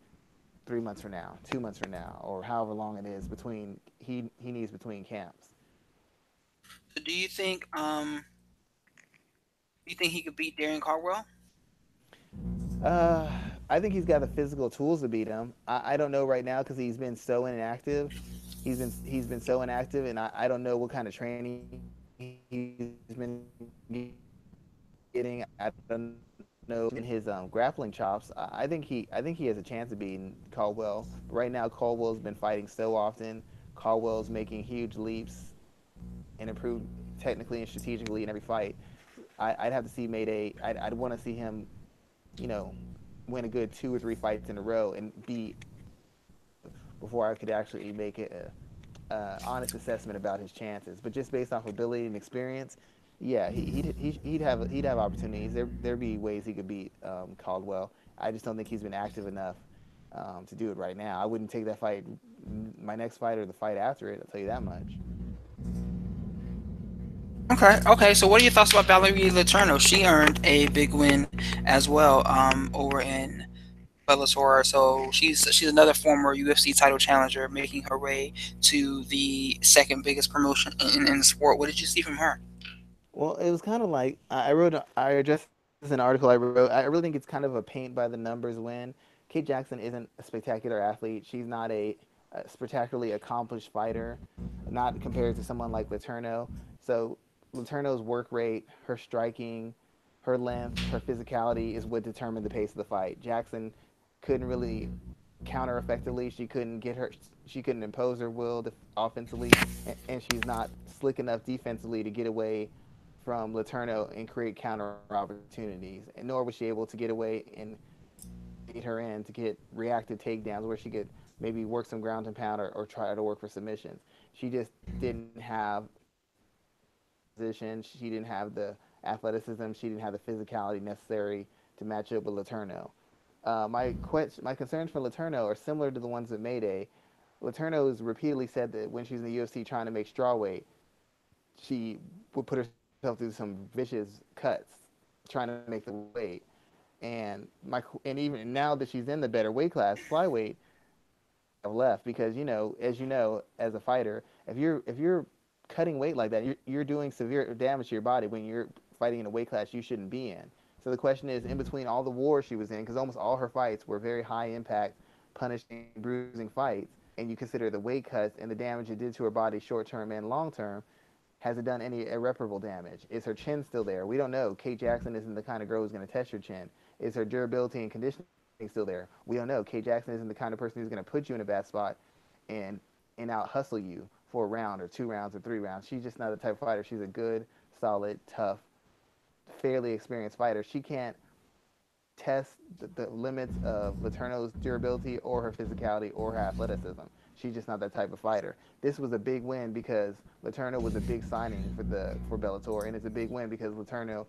3 months from now, 2 months from now, or however long it is between he needs between camps. So do you think he could beat Darren Caldwell? Uh, I think he's got the physical tools to beat him. I don't know right now because he's been so inactive. He's been so inactive, and I don't know what kind of training he's been getting. I don't know in his grappling chops. I think he has a chance of beating Caldwell. But right now, Caldwell's been fighting so often. Caldwell's making huge leaps and improved technically and strategically in every fight. I'd have to see Mayday. I'd want to see him, you know, win a good 2 or 3 fights in a row and be before I could actually make a honest assessment about his chances. But just based off ability and experience, yeah, he'd have opportunities. There'd be ways he could beat Caldwell. I just don't think he's been active enough to do it right now. I wouldn't take that fight, my next fight or the fight after it. I'll tell you that much. Okay, okay. So what are your thoughts about Valerie Letourneau? She earned a big win as well over in Bellator. So she's another former UFC title challenger making her way to the second biggest promotion in the sport. What did you see from her? Well, it was kind of like I addressed this in an article I wrote. I really think it's kind of a paint by the numbers win. Kate Jackson isn't a spectacular athlete. She's not a spectacularly accomplished fighter, not compared to someone like Letourneau. So Letourneau's work rate, her striking, her length, her physicality is what determined the pace of the fight. Jackson couldn't really counter effectively. She couldn't impose her will offensively, and she's not slick enough defensively to get away from Letourneau and create counter opportunities. And nor was she able to get away and bait her in to get reactive takedowns where she could maybe work some ground and pound, or try to work for submissions. She just didn't have the position. She didn't have the athleticism. She didn't have the physicality necessary to match up with Letourneau. My concerns for Letourneau are similar to the ones at Mayday. Letourneau has repeatedly said that when she's in the UFC trying to make strawweight, she would put herself through some vicious cuts trying to make the weight. And even now that she's in the better weight class, flyweight, have left because as a fighter, if you're cutting weight like that, you're doing severe damage to your body when you're fighting in a weight class you shouldn't be in. So the question is, in between all the wars she was in, because almost all her fights were very high impact, punishing, bruising fights, and you consider the weight cuts and the damage it did to her body short term and long term, has it done any irreparable damage? Is her chin still there? We don't know. Kate Jackson isn't the kind of girl who's going to test your chin. Is her durability and conditioning still there? We don't know. Kate Jackson isn't the kind of person who's going to put you in a bad spot and out hustle you for a round or 2 rounds or 3 rounds. She's just not the type of fighter. She's a good, solid, tough, fairly experienced fighter. She can't test the limits of Letourneau's durability or her physicality or her athleticism. She's just not that type of fighter. This was a big win because Letourneau was a big signing for Bellator, and it's a big win because Letourneau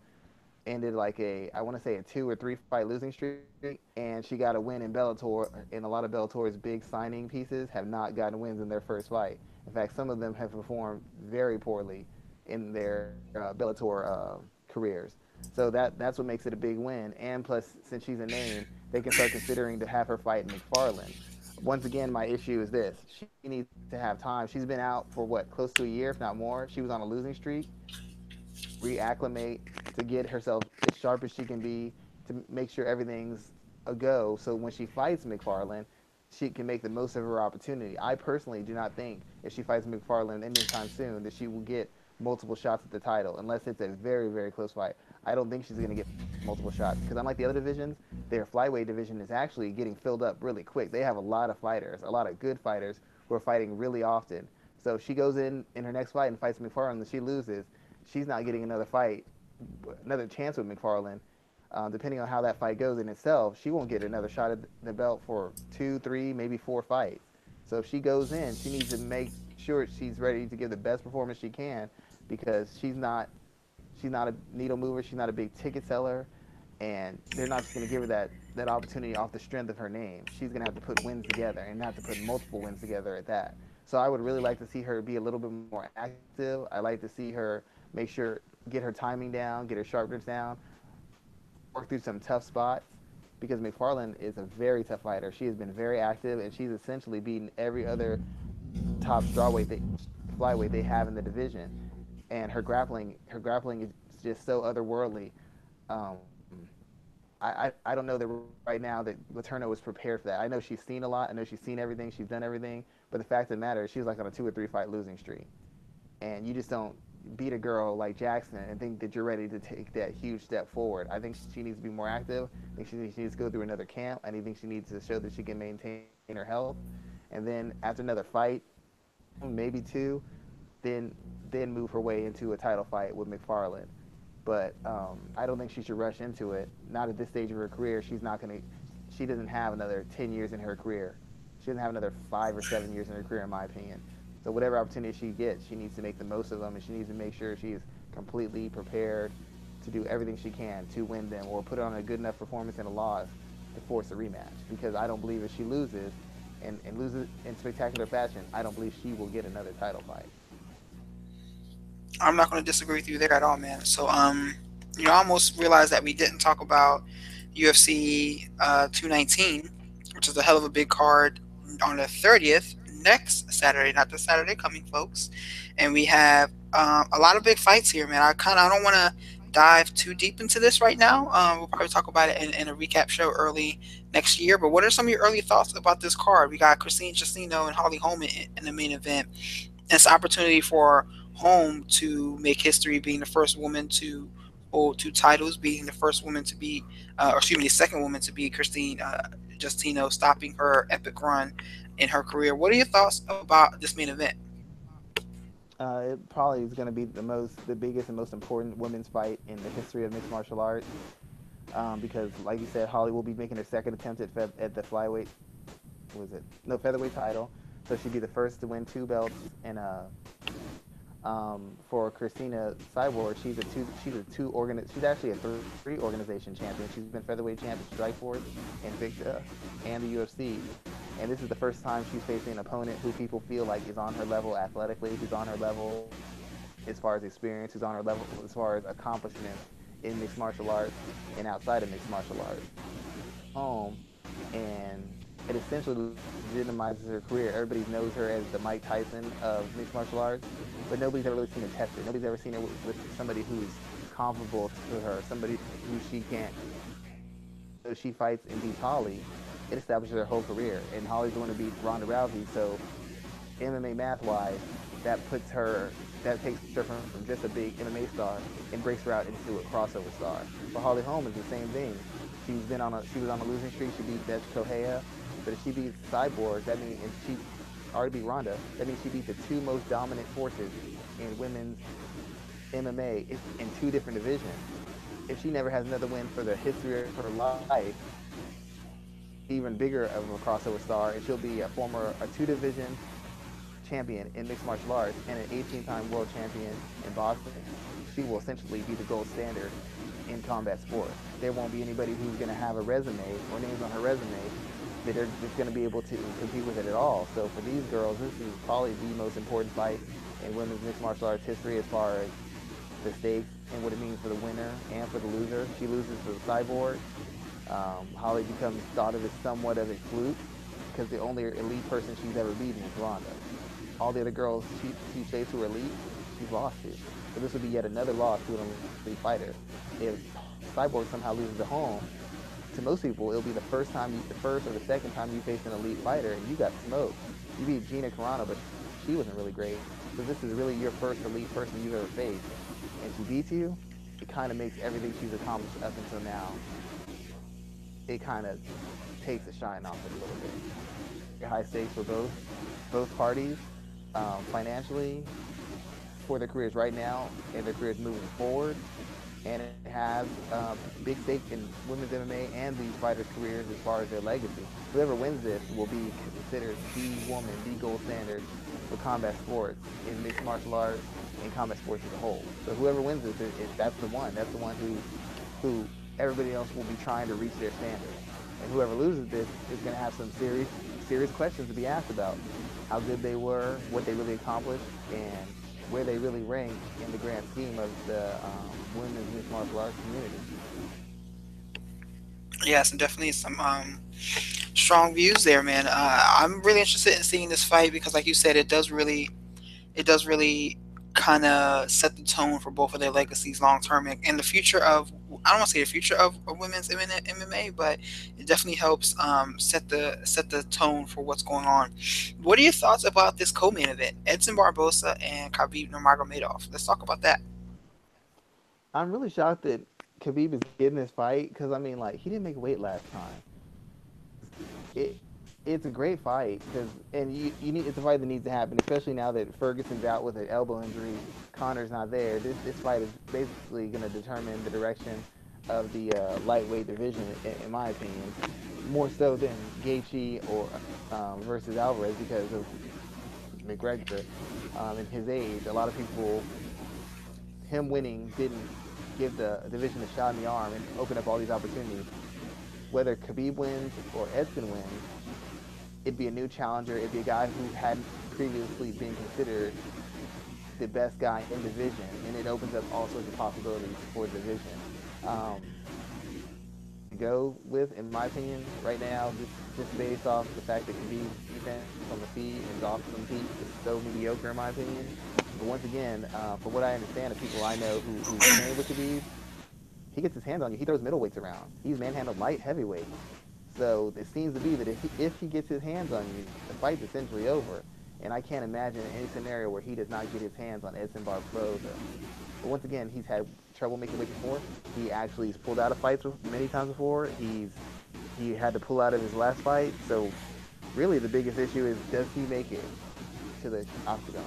ended like I want to say a 2 or 3 fight losing streak, and she got a win in Bellator. And a lot of Bellator's big signing pieces have not gotten wins in their first fight. In fact, some of them have performed very poorly in their Bellator careers. So that's what makes it a big win. And plus, since she's a name, they can start considering to have her fight McFarlane. Once again, my issue is this: she needs to have time. She's been out for what, close to a year, if not more. She was on a losing streak. She needs to reacclimate to get herself as sharp as she can be to make sure everything's a go. So when she fights McFarlane, she can make the most of her opportunity. I personally do not think if she fights McFarlane anytime soon that she will get multiple shots at the title unless it's a very, very close fight. I don't think she's going to get multiple shots because unlike the other divisions, their flyweight division is actually getting filled up really quick. They have a lot of fighters, a lot of good fighters who are fighting really often. So if she goes in her next fight and fights McFarlane and she loses, she's not getting another fight, another chance with McFarlane. Depending on how that fight goes in itself, she won't get another shot at the belt for 2, 3, maybe 4 fights. So if she goes in, she needs to make sure she's ready to give the best performance she can because she's not a needle mover, she's not a big ticket seller, and they're not just going to give her that opportunity off the strength of her name. She's going to have to put wins together and have to put multiple wins together at that. So I would really like to see her be a little bit more active. I like to see her make sure get her timing down, get her sharpness down, work through some tough spots because McFarlane is a very tough fighter. She has been very active and she's essentially beaten every other top flyweight they have in the division. And her grappling is just so otherworldly. Um, I don't know that right now that Letourneau is prepared for that. I know she's seen a lot. I know she's seen everything. She's done everything. But the fact of the matter is, she's like on a 2 or 3 fight losing streak, and you just don't beat a girl like Jackson and think that you're ready to take that huge step forward. I think she needs to be more active. I think she needs to go through another camp. I think she needs to show that she can maintain her health, and then after another fight, maybe two, then move her way into a title fight with McFarlane. But I don't think she should rush into it. Not at this stage of her career. She's not going to. She doesn't have another 10 years in her career. She doesn't have another 5 or 7 years in her career, in my opinion. So whatever opportunity she gets, she needs to make the most of them, and she needs to make sure she's completely prepared to do everything she can to win them, or put on a good enough performance in a loss to force a rematch. Because I don't believe if she loses, and loses in spectacular fashion, I don't believe she will get another title fight. I'm not going to disagree with you there at all, man. So, I almost realized that we didn't talk about UFC 219, which is a hell of a big card on the 30th, next Saturday, not the Saturday coming, folks. And we have a lot of big fights here, man. I don't want to dive too deep into this right now. We'll probably talk about it in a recap show early next year. But what are some of your early thoughts about this card? We got Christine Justino and Holly Holm in the main event. It's an opportunity for Home to make history, being the first woman to hold 2 titles, being the first woman to be, or excuse me, the second woman to be Christine Justino, stopping her epic run in her career. What are your thoughts about this main event? It probably is going to be the biggest and most important women's fight in the history of mixed martial arts. Because, like you said, Holly will be making her second attempt at the flyweight, was it? No, featherweight title. So she'd be the first to win 2 belts. And for Christina Cyborg, she's actually a 3 organization champion. She's been featherweight champion, Strikeforce, Invicta, and the UFC. And this is the first time she's facing an opponent who people feel like is on her level athletically, who's on her level as far as experience, who's on her level as far as accomplishments in mixed martial arts and outside of mixed martial arts. Home, and it essentially legitimizes her career. Everybody knows her as the Mike Tyson of mixed martial arts, but nobody's ever really seen her tested. Nobody's ever seen her with somebody who's comparable to her, somebody who she can't. So she fights and beats Holly, it establishes her whole career. And Holly's the one to beat Ronda Rousey, so MMA math-wise, that takes her from just a big MMA star and breaks her out into a crossover star. For Holly Holm is the same thing. She was on a losing streak. She beat Beth Kohea, but if she beats Cyborg, that means, and she already beat Ronda, that means she beat the 2 most dominant forces in women's MMA in 2 different divisions. If she never has another win for the history of her life, even bigger of a crossover star, and she'll be a 2 division champion in mixed martial arts and an 18-time world champion in boxing. She will essentially be the gold standard in combat sports. There won't be anybody who's going to have a resume or names on her resume that are just going to be able to compete with it at all. So for these girls, this is probably the most important fight in women's mixed martial arts history as far as the stakes and what it means for the winner and for the loser. She loses to the Cyborg. Holly becomes thought of as somewhat of a fluke because the only elite person she's ever beaten is Ronda. All the other girls she faced who are elite, she's lost to. So this would be yet another loss to an elite fighter. If Cyborg somehow loses at home, to most people, it'll be the first or the second time you face an elite fighter, and you got smoked. You beat Gina Carano, but she wasn't really great. So this is really your first elite person you've ever faced, and she beats you. It kind of makes everything she's accomplished up until now. It kind of takes the shine off it a little bit. Very high stakes for both parties, financially, for their careers right now and their careers moving forward. And it has big stakes in women's MMA and these fighters' careers as far as their legacy. Whoever wins this will be considered the woman, the gold standard for combat sports in mixed martial arts and combat sports as a whole. So whoever wins this, that's the one. That's the one who everybody else will be trying to reach their standard. And whoever loses this is going to have some serious questions to be asked about how good they were, what they really accomplished, and where they really rank in the grand scheme of the women's mixed martial arts community. Yes, and definitely some strong views there, man. I'm really interested in seeing this fight because, like you said, it does really kind of set the tone for both of their legacies long term and the future of, I don't want to say the future of women's MMA, but it definitely helps set the tone for what's going on. What are your thoughts about this co-main event, Edson Barbosa and Khabib Nurmagomedov? Let's talk about that. I'm really shocked that Khabib is getting this fight because I mean, like he didn't make weight last time. It it's a great fight because and you need it's a fight that needs to happen, especially now that Ferguson's out with an elbow injury. Connor's not there. This fight is basically going to determine the direction of the lightweight division, in my opinion, more so than Gaethje or versus Alvarez because of McGregor and his age. A lot of people, him winning didn't give the division a shot in the arm and open up all these opportunities. Whether Khabib wins or Edson wins, it'd be a new challenger. It'd be a guy who hadn't previously been considered the best guy in division, and it opens up all sorts of possibilities for the division. To go with, in my opinion, right now, just based off the fact that Khabib's defense on the feet and off the feet is so mediocre, in my opinion. But once again, from what I understand of people I know who train with Khabib, he gets his hands on you. He throws middleweights around. He's manhandled light heavyweight. So it seems to be that if he gets his hands on you, the fight's essentially over. And I can't imagine any scenario where he does not get his hands on Edson Barboza. But once again, he's had trouble making weight before. He actually has pulled out of fights many times before. He had to pull out of his last fight. So really the biggest issue is, does he make it to the octagon?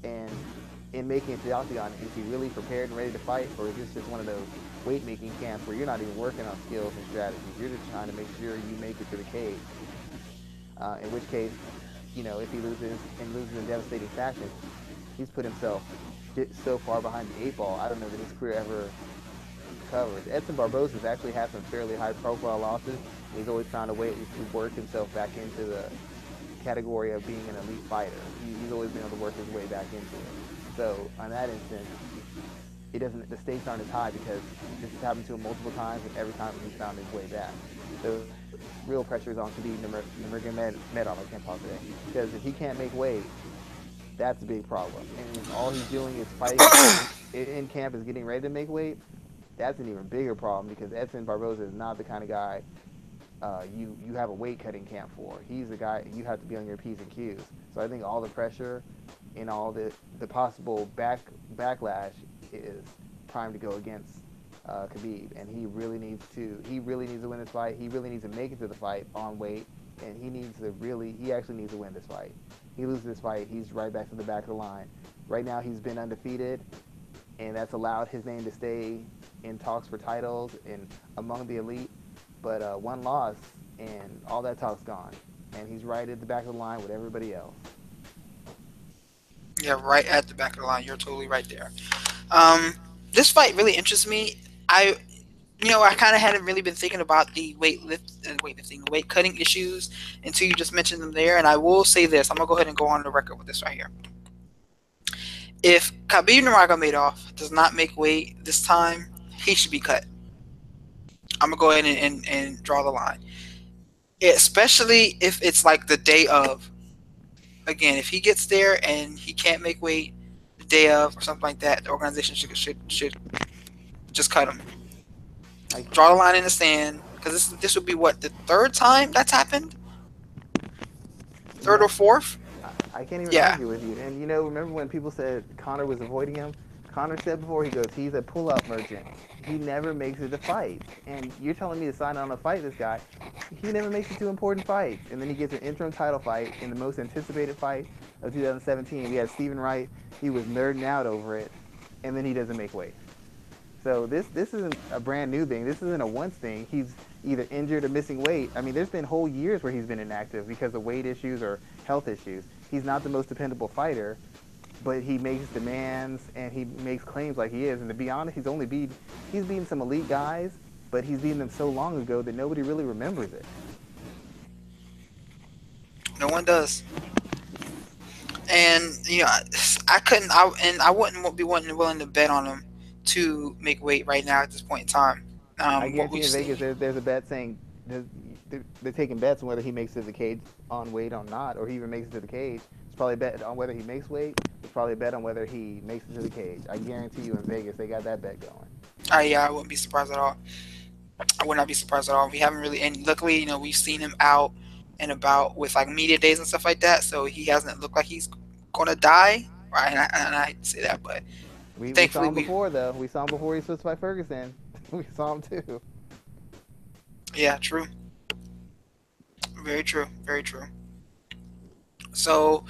And in making it to the octagon, is he really prepared and ready to fight, or is this just one of those weight making camps where you're not even working on skills and strategies? You're just trying to make sure you make it to the cage. In which case, if he loses in devastating fashion, he's put himself so far behind the eight ball. I don't know that his career ever recovers. Edson Barboza has actually had some fairly high profile losses. He's always found a way to work himself back into the category of being an elite fighter. He's always been able to work his way back into it. So on that instance, the stakes aren't as high because this has happened to him multiple times, and every time he's found his way back. So real pressure is on Khabib Nurmagomedov. I can't talk today because if he can't make weight, that's a big problem. And if all he's doing is fighting in camp, is getting ready to make weight, that's an even bigger problem because Edson Barboza is not the kind of guy you have a weight cutting camp for. He's the guy you have to be on your P's and Q's. So I think all the pressure and all the possible backlash is primed to go against Khabib, and he really needs to win this fight. He really needs to make it to the fight on weight, and he actually needs to win this fight. He loses this fight, he's right back to the back of the line. Right now he's been undefeated, and that's allowed his name to stay in talks for titles and among the elite. But one loss, and all that talk's gone, and he's right at the back of the line with everybody else. Yeah, right at the back of the line. You're totally right there. Um, this fight really interests me. I kind of hadn't really been thinking about the weightlifting, weight cutting issues until you just mentioned them there. And I will say this: I'm gonna go ahead and go on the record with this right here. If Khabib Nurmagomedov does not make weight this time, he should be cut. I'm gonna go ahead and draw the line. Especially if it's like the day of. Again, if he gets there and he can't make weight the day of or something like that, the organization should just cut him. I Draw the line in the sand because this would be what, the third time that's happened, third or yeah, fourth. I can't even Yeah, argue with you. And you know, remember when people said Connor was avoiding him? Connor said before, he goes, he's a pull-up merchant. He never makes it to fights. And you're telling me to sign on to fight this guy? He never makes it to important fights. And then he gets an interim title fight in the most anticipated fight of 2017. We had Stephen Wright. He was nerding out over it, and then he doesn't make weight. So this isn't a brand new thing. This isn't a once thing. He's either injured or missing weight. I mean, there's been whole years where he's been inactive because of weight issues or health issues. He's not the most dependable fighter, but he makes demands and he makes claims like he is. And to be honest, he's beaten some elite guys, but he's beaten them so long ago that nobody really remembers it. no one does. And I couldn't. I wouldn't be willing to bet on him to make weight right now at this point in time. I What guarantee we've in Vegas seen. there's a bet saying they're taking bets on whether he makes it to the cage on weight or not, or he even makes it to the cage. It's probably a bet on whether he makes weight. It's probably a bet on whether he makes it to the cage. I guarantee you in Vegas they got that bet going. Yeah, I wouldn't be surprised at all. I would not be surprised at all. We haven't really, and luckily, we've seen him out and about with like media days and stuff like that. So he hasn't looked like he's gonna die. Right, and I hate to say that, but We saw thankfully him we. before though. We saw him before he switched by Ferguson. We saw him too. Yeah, true. Very true. Very true. So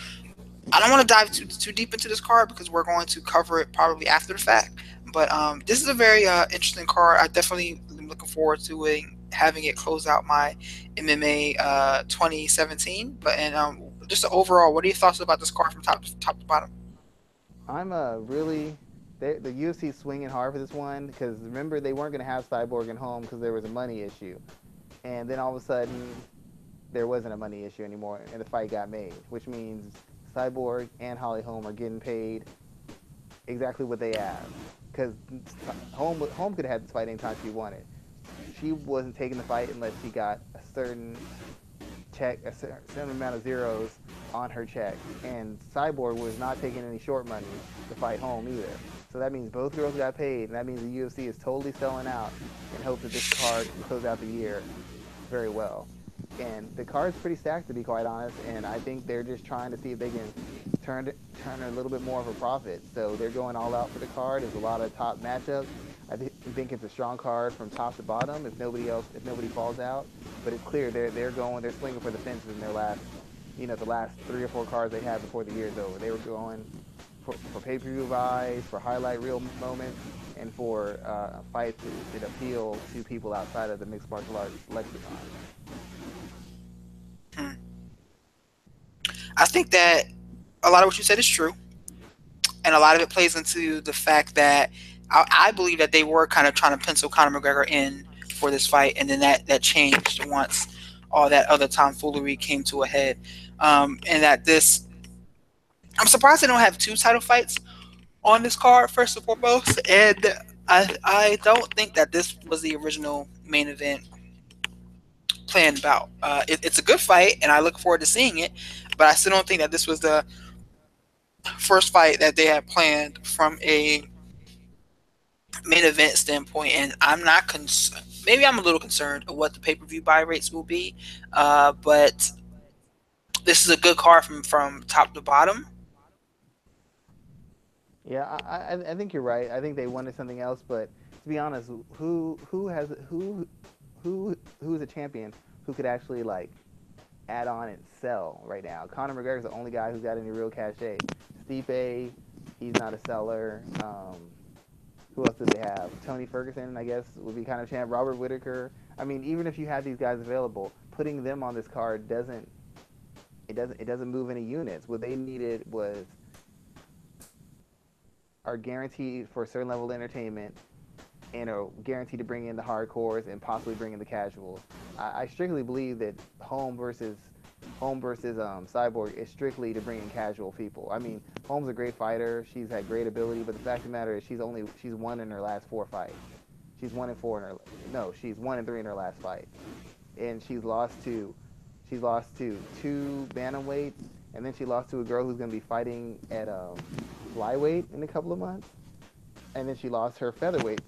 I don't want to dive too deep into this card because we're going to cover it probably after the fact. But this is a very interesting card. I definitely am looking forward to it, having it close out my MMA 2017. But and just overall, what are your thoughts about this card from top to bottom? I'm really the UFC swinging hard for this one because remember they weren't going to have Cyborg in home because there was a money issue, and then all of a sudden there wasn't a money issue anymore, and the fight got made, which means Cyborg and Holly Holm are getting paid exactly what they asked. Because Holm could have had this fight anytime she wanted. She wasn't taking the fight unless she got a certain check, a certain amount of zeros on her check. And Cyborg was not taking any short money to fight Holm either. So that means both girls got paid, and that means the UFC is totally selling out in hopes that this card can close out the year very well. And the card's pretty stacked, to be quite honest. And I think they're just trying to see if they can turn a little bit more of a profit. So they're going all out for the card. There's a lot of top matchups. I think it's a strong card from top to bottom. If nobody falls out, but it's clear they're swinging for the fences in their last, the last 3 or 4 cards they had before the year's over. They were going for pay-per-view buys, for highlight reel moments, and for fights that appeal to people outside of the mixed martial arts lexicon. Hmm. I think that a lot of what you said is true, and a lot of it plays into the fact that I believe that they were kind of trying to pencil Conor McGregor in for this fight, and then that changed once all that other tomfoolery came to a head. And that this, I'm surprised they don't have two title fights on this card first and foremost, and I don't think that this was the original main event planned about. It's a good fight, and I look forward to seeing it, but I still don't think that this was the first fight that they had planned from a main event standpoint, and I'm not maybe I'm a little concerned of what the pay-per-view buy rates will be, but this is a good card from top to bottom. Yeah, I think you're right. I think they wanted something else, but to be honest, who's a champion who could actually like add on and sell right now? Conor McGregor's the only guy who's got any real cachet. Stipe, he's not a seller. Who else do they have? Tony Ferguson, I guess, would be kind of champ. Robert Whitaker. I mean, even if you had these guys available, putting them on this card doesn't move any units. What they needed was are guaranteed for a certain level of entertainment and are guaranteed to bring in the hardcores and possibly bring in the casuals. I strictly believe that Holm versus Holmes versus Cyborg is strictly to bring in casual people. I mean, Holmes is a great fighter. She's had great ability, but the fact of the matter is she's won in her last four fights. She's 1-4 in her no, she's 1-3 in her last fight, and she's lost to two bantamweights, and then she lost to a girl who's going to be fighting at flyweight in a couple of months, and then she lost her featherweight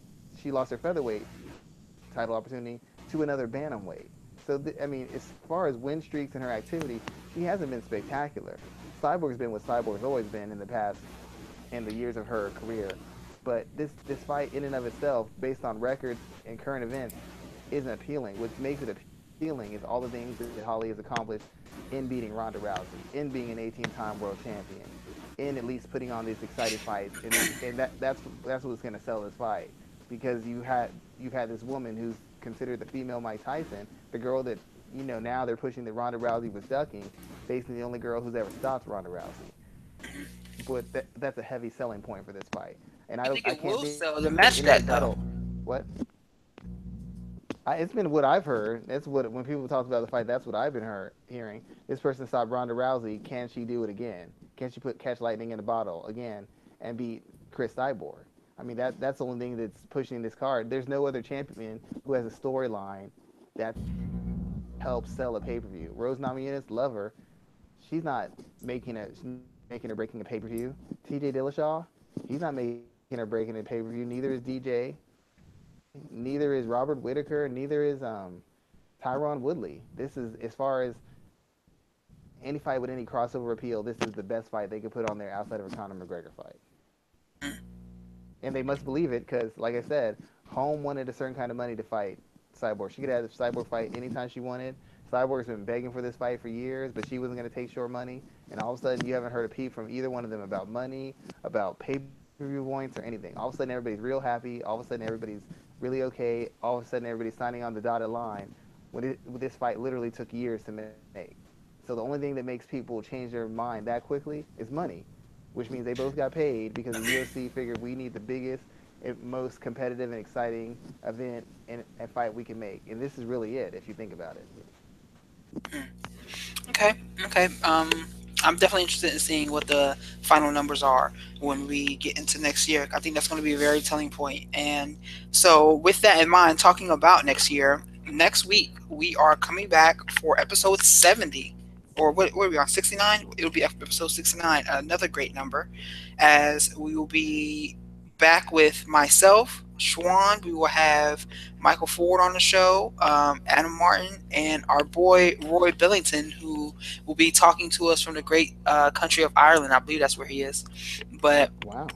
title opportunity to another bantamweight. So I mean, as far as win streaks and her activity, she hasn't been spectacular. Cyborg's been what Cyborg's always been in the past, in the years of her career. But this fight in and of itself, based on records and current events, isn't appealing. What makes it appealing is all the things that Holly has accomplished in beating Ronda Rousey, in being an 18-time world champion, in at least putting on these exciting fights, and that's what's going to sell this fight, because you've had this woman who's considered the female Mike Tyson, the girl that now they're pushing that Ronda Rousey was ducking, basically the only girl who's ever stopped Ronda Rousey. But that's a heavy selling point for this fight, and You think I it can't will think of sell any to other match that title. though? What? It's been what I've heard. That's what when people talk about the fight. That's what I've been hearing. This person stopped Ronda Rousey. Can she do it again? Can she catch lightning in a bottle again and beat Chris Cyborg? I mean that's the only thing that's pushing this card. There's no other champion who has a storyline that helps sell a pay per view. Rose Namajunas, love her. She's not making her breaking a pay per view. T.J. Dillashaw, he's not making her breaking a pay per view. Neither is DJ. Neither is Robert Whitaker. Neither is Tyron Woodley. This is, as far as any fight with any crossover appeal, this is the best fight they could put on there outside of a Conor McGregor fight. And they must believe it because, like I said, Home wanted a certain kind of money to fight Cyborg. She could have the Cyborg fight anytime she wanted. Cyborg's been begging for this fight for years, but she wasn't going to take short money. And all of a sudden, you haven't heard a peep from either one of them about money, about pay-per-view points, or anything. All of a sudden, everybody's real happy. All of a sudden, everybody's really okay. All of a sudden, everybody's signing on the dotted line. This fight literally took years to make. So the only thing that makes people change their mind that quickly is money, which means they both got paid because the UFC figured we need the biggest, most competitive and exciting event and fight we can make. And this is really it, if you think about it. Okay, okay. I'm definitely interested in seeing what the final numbers are when we get into next year. I think that's going to be a very telling point. And so, with that in mind, talking about next year, next week we are coming back for episode 70. Or what are we on? 69? It'll be episode 69, another great number, as we will be back with myself, Schwan. We will have Michael Ford on the show, Adam Martin, and our boy Roy Billington, who will be talking to us from the great country of Ireland. I believe that's where he is. But Wow.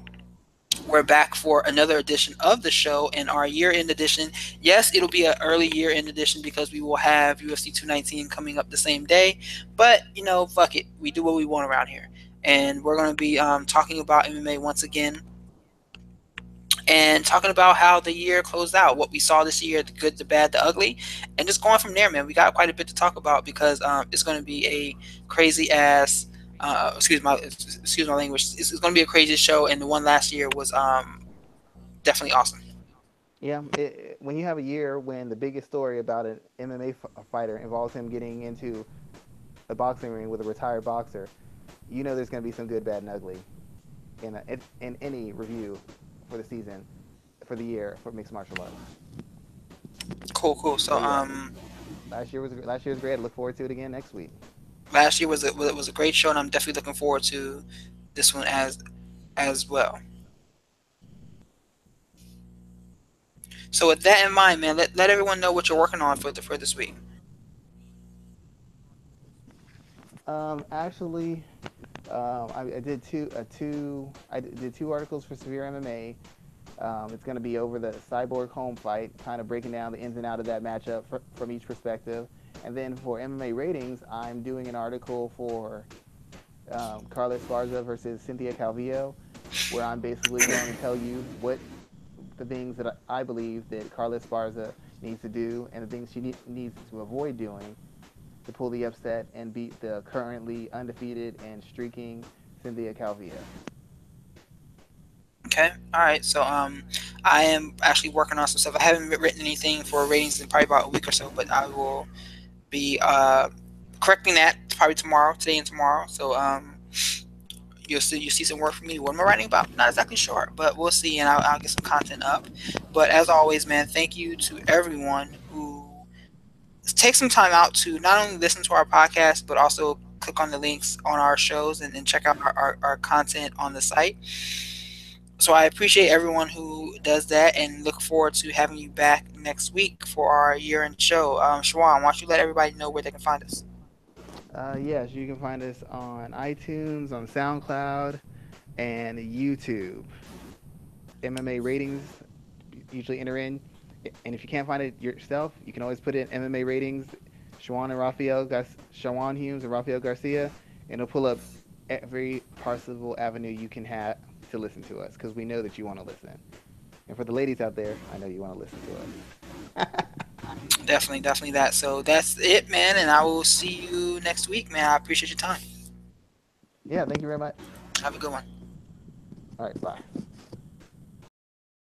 we're back for another edition of the show, and our year-end edition. Yes, it'll be an early year-end edition because we will have UFC 219 coming up the same day. But fuck it, we do what we want around here, and we're going to be talking about MMA once again, and talking about how the year closed out, what we saw this year, the good, the bad, the ugly, and just going from there, man. We got quite a bit to talk about because it's going to be a crazy ass. Excuse my language. It's going to be a crazy show, and the one last year was definitely awesome. Yeah, when you have a year when the biggest story about an MMA fighter involves him getting into a boxing ring with a retired boxer, you know there's going to be some good, bad, and ugly in any review for the season, for the year for mixed martial arts. Cool, cool. So But yeah, last year was great. I look forward to it again next week. last year was a great show, and I'm definitely looking forward to this one as well. So with that in mind, man, let everyone know what you're working on for this week. Actually, I did did two articles for Severe MMA. It's going to be over the Cyborg home fight, kind of breaking down the ins and out of that matchup from each perspective. And then for MMA ratings, I'm doing an article for Carla Esparza versus Cynthia Calvillo, where I'm basically going to tell you what the things that I believe that Carla Esparza needs to do and the things she needs to avoid doing to pull the upset and beat the currently undefeated and streaking Cynthia Calvillo. Okay, all right. So I am actually working on some stuff. I haven't written anything for ratings in probably about a week or so, but I will be correcting that probably tomorrow, today and tomorrow. So you'll see some work from me. What am I writing about? Not exactly sure, but we'll see, and I'll get some content up. But as always, man, thank you to everyone who takes some time out to not only listen to our podcast, but also click on the links on our shows and check out our content on the site. So I appreciate everyone who does that and look forward to having you back next week for our year-end show. Schwan, why don't you let everybody know where they can find us? Yes, you can find us on iTunes, on SoundCloud, and YouTube. MMA ratings usually enter in, and if you can't find it yourself, you can always put in MMA ratings, Shawan Humes and Rafael Garcia, and it'll pull up every possible avenue you can have to listen to us because we know that you want to listen. And for the ladies out there, I know you want to listen to us. Definitely, definitely that. So that's it, man, and I will see you next week, man. I appreciate your time. Yeah, thank you very much. Have a good one. All right, bye.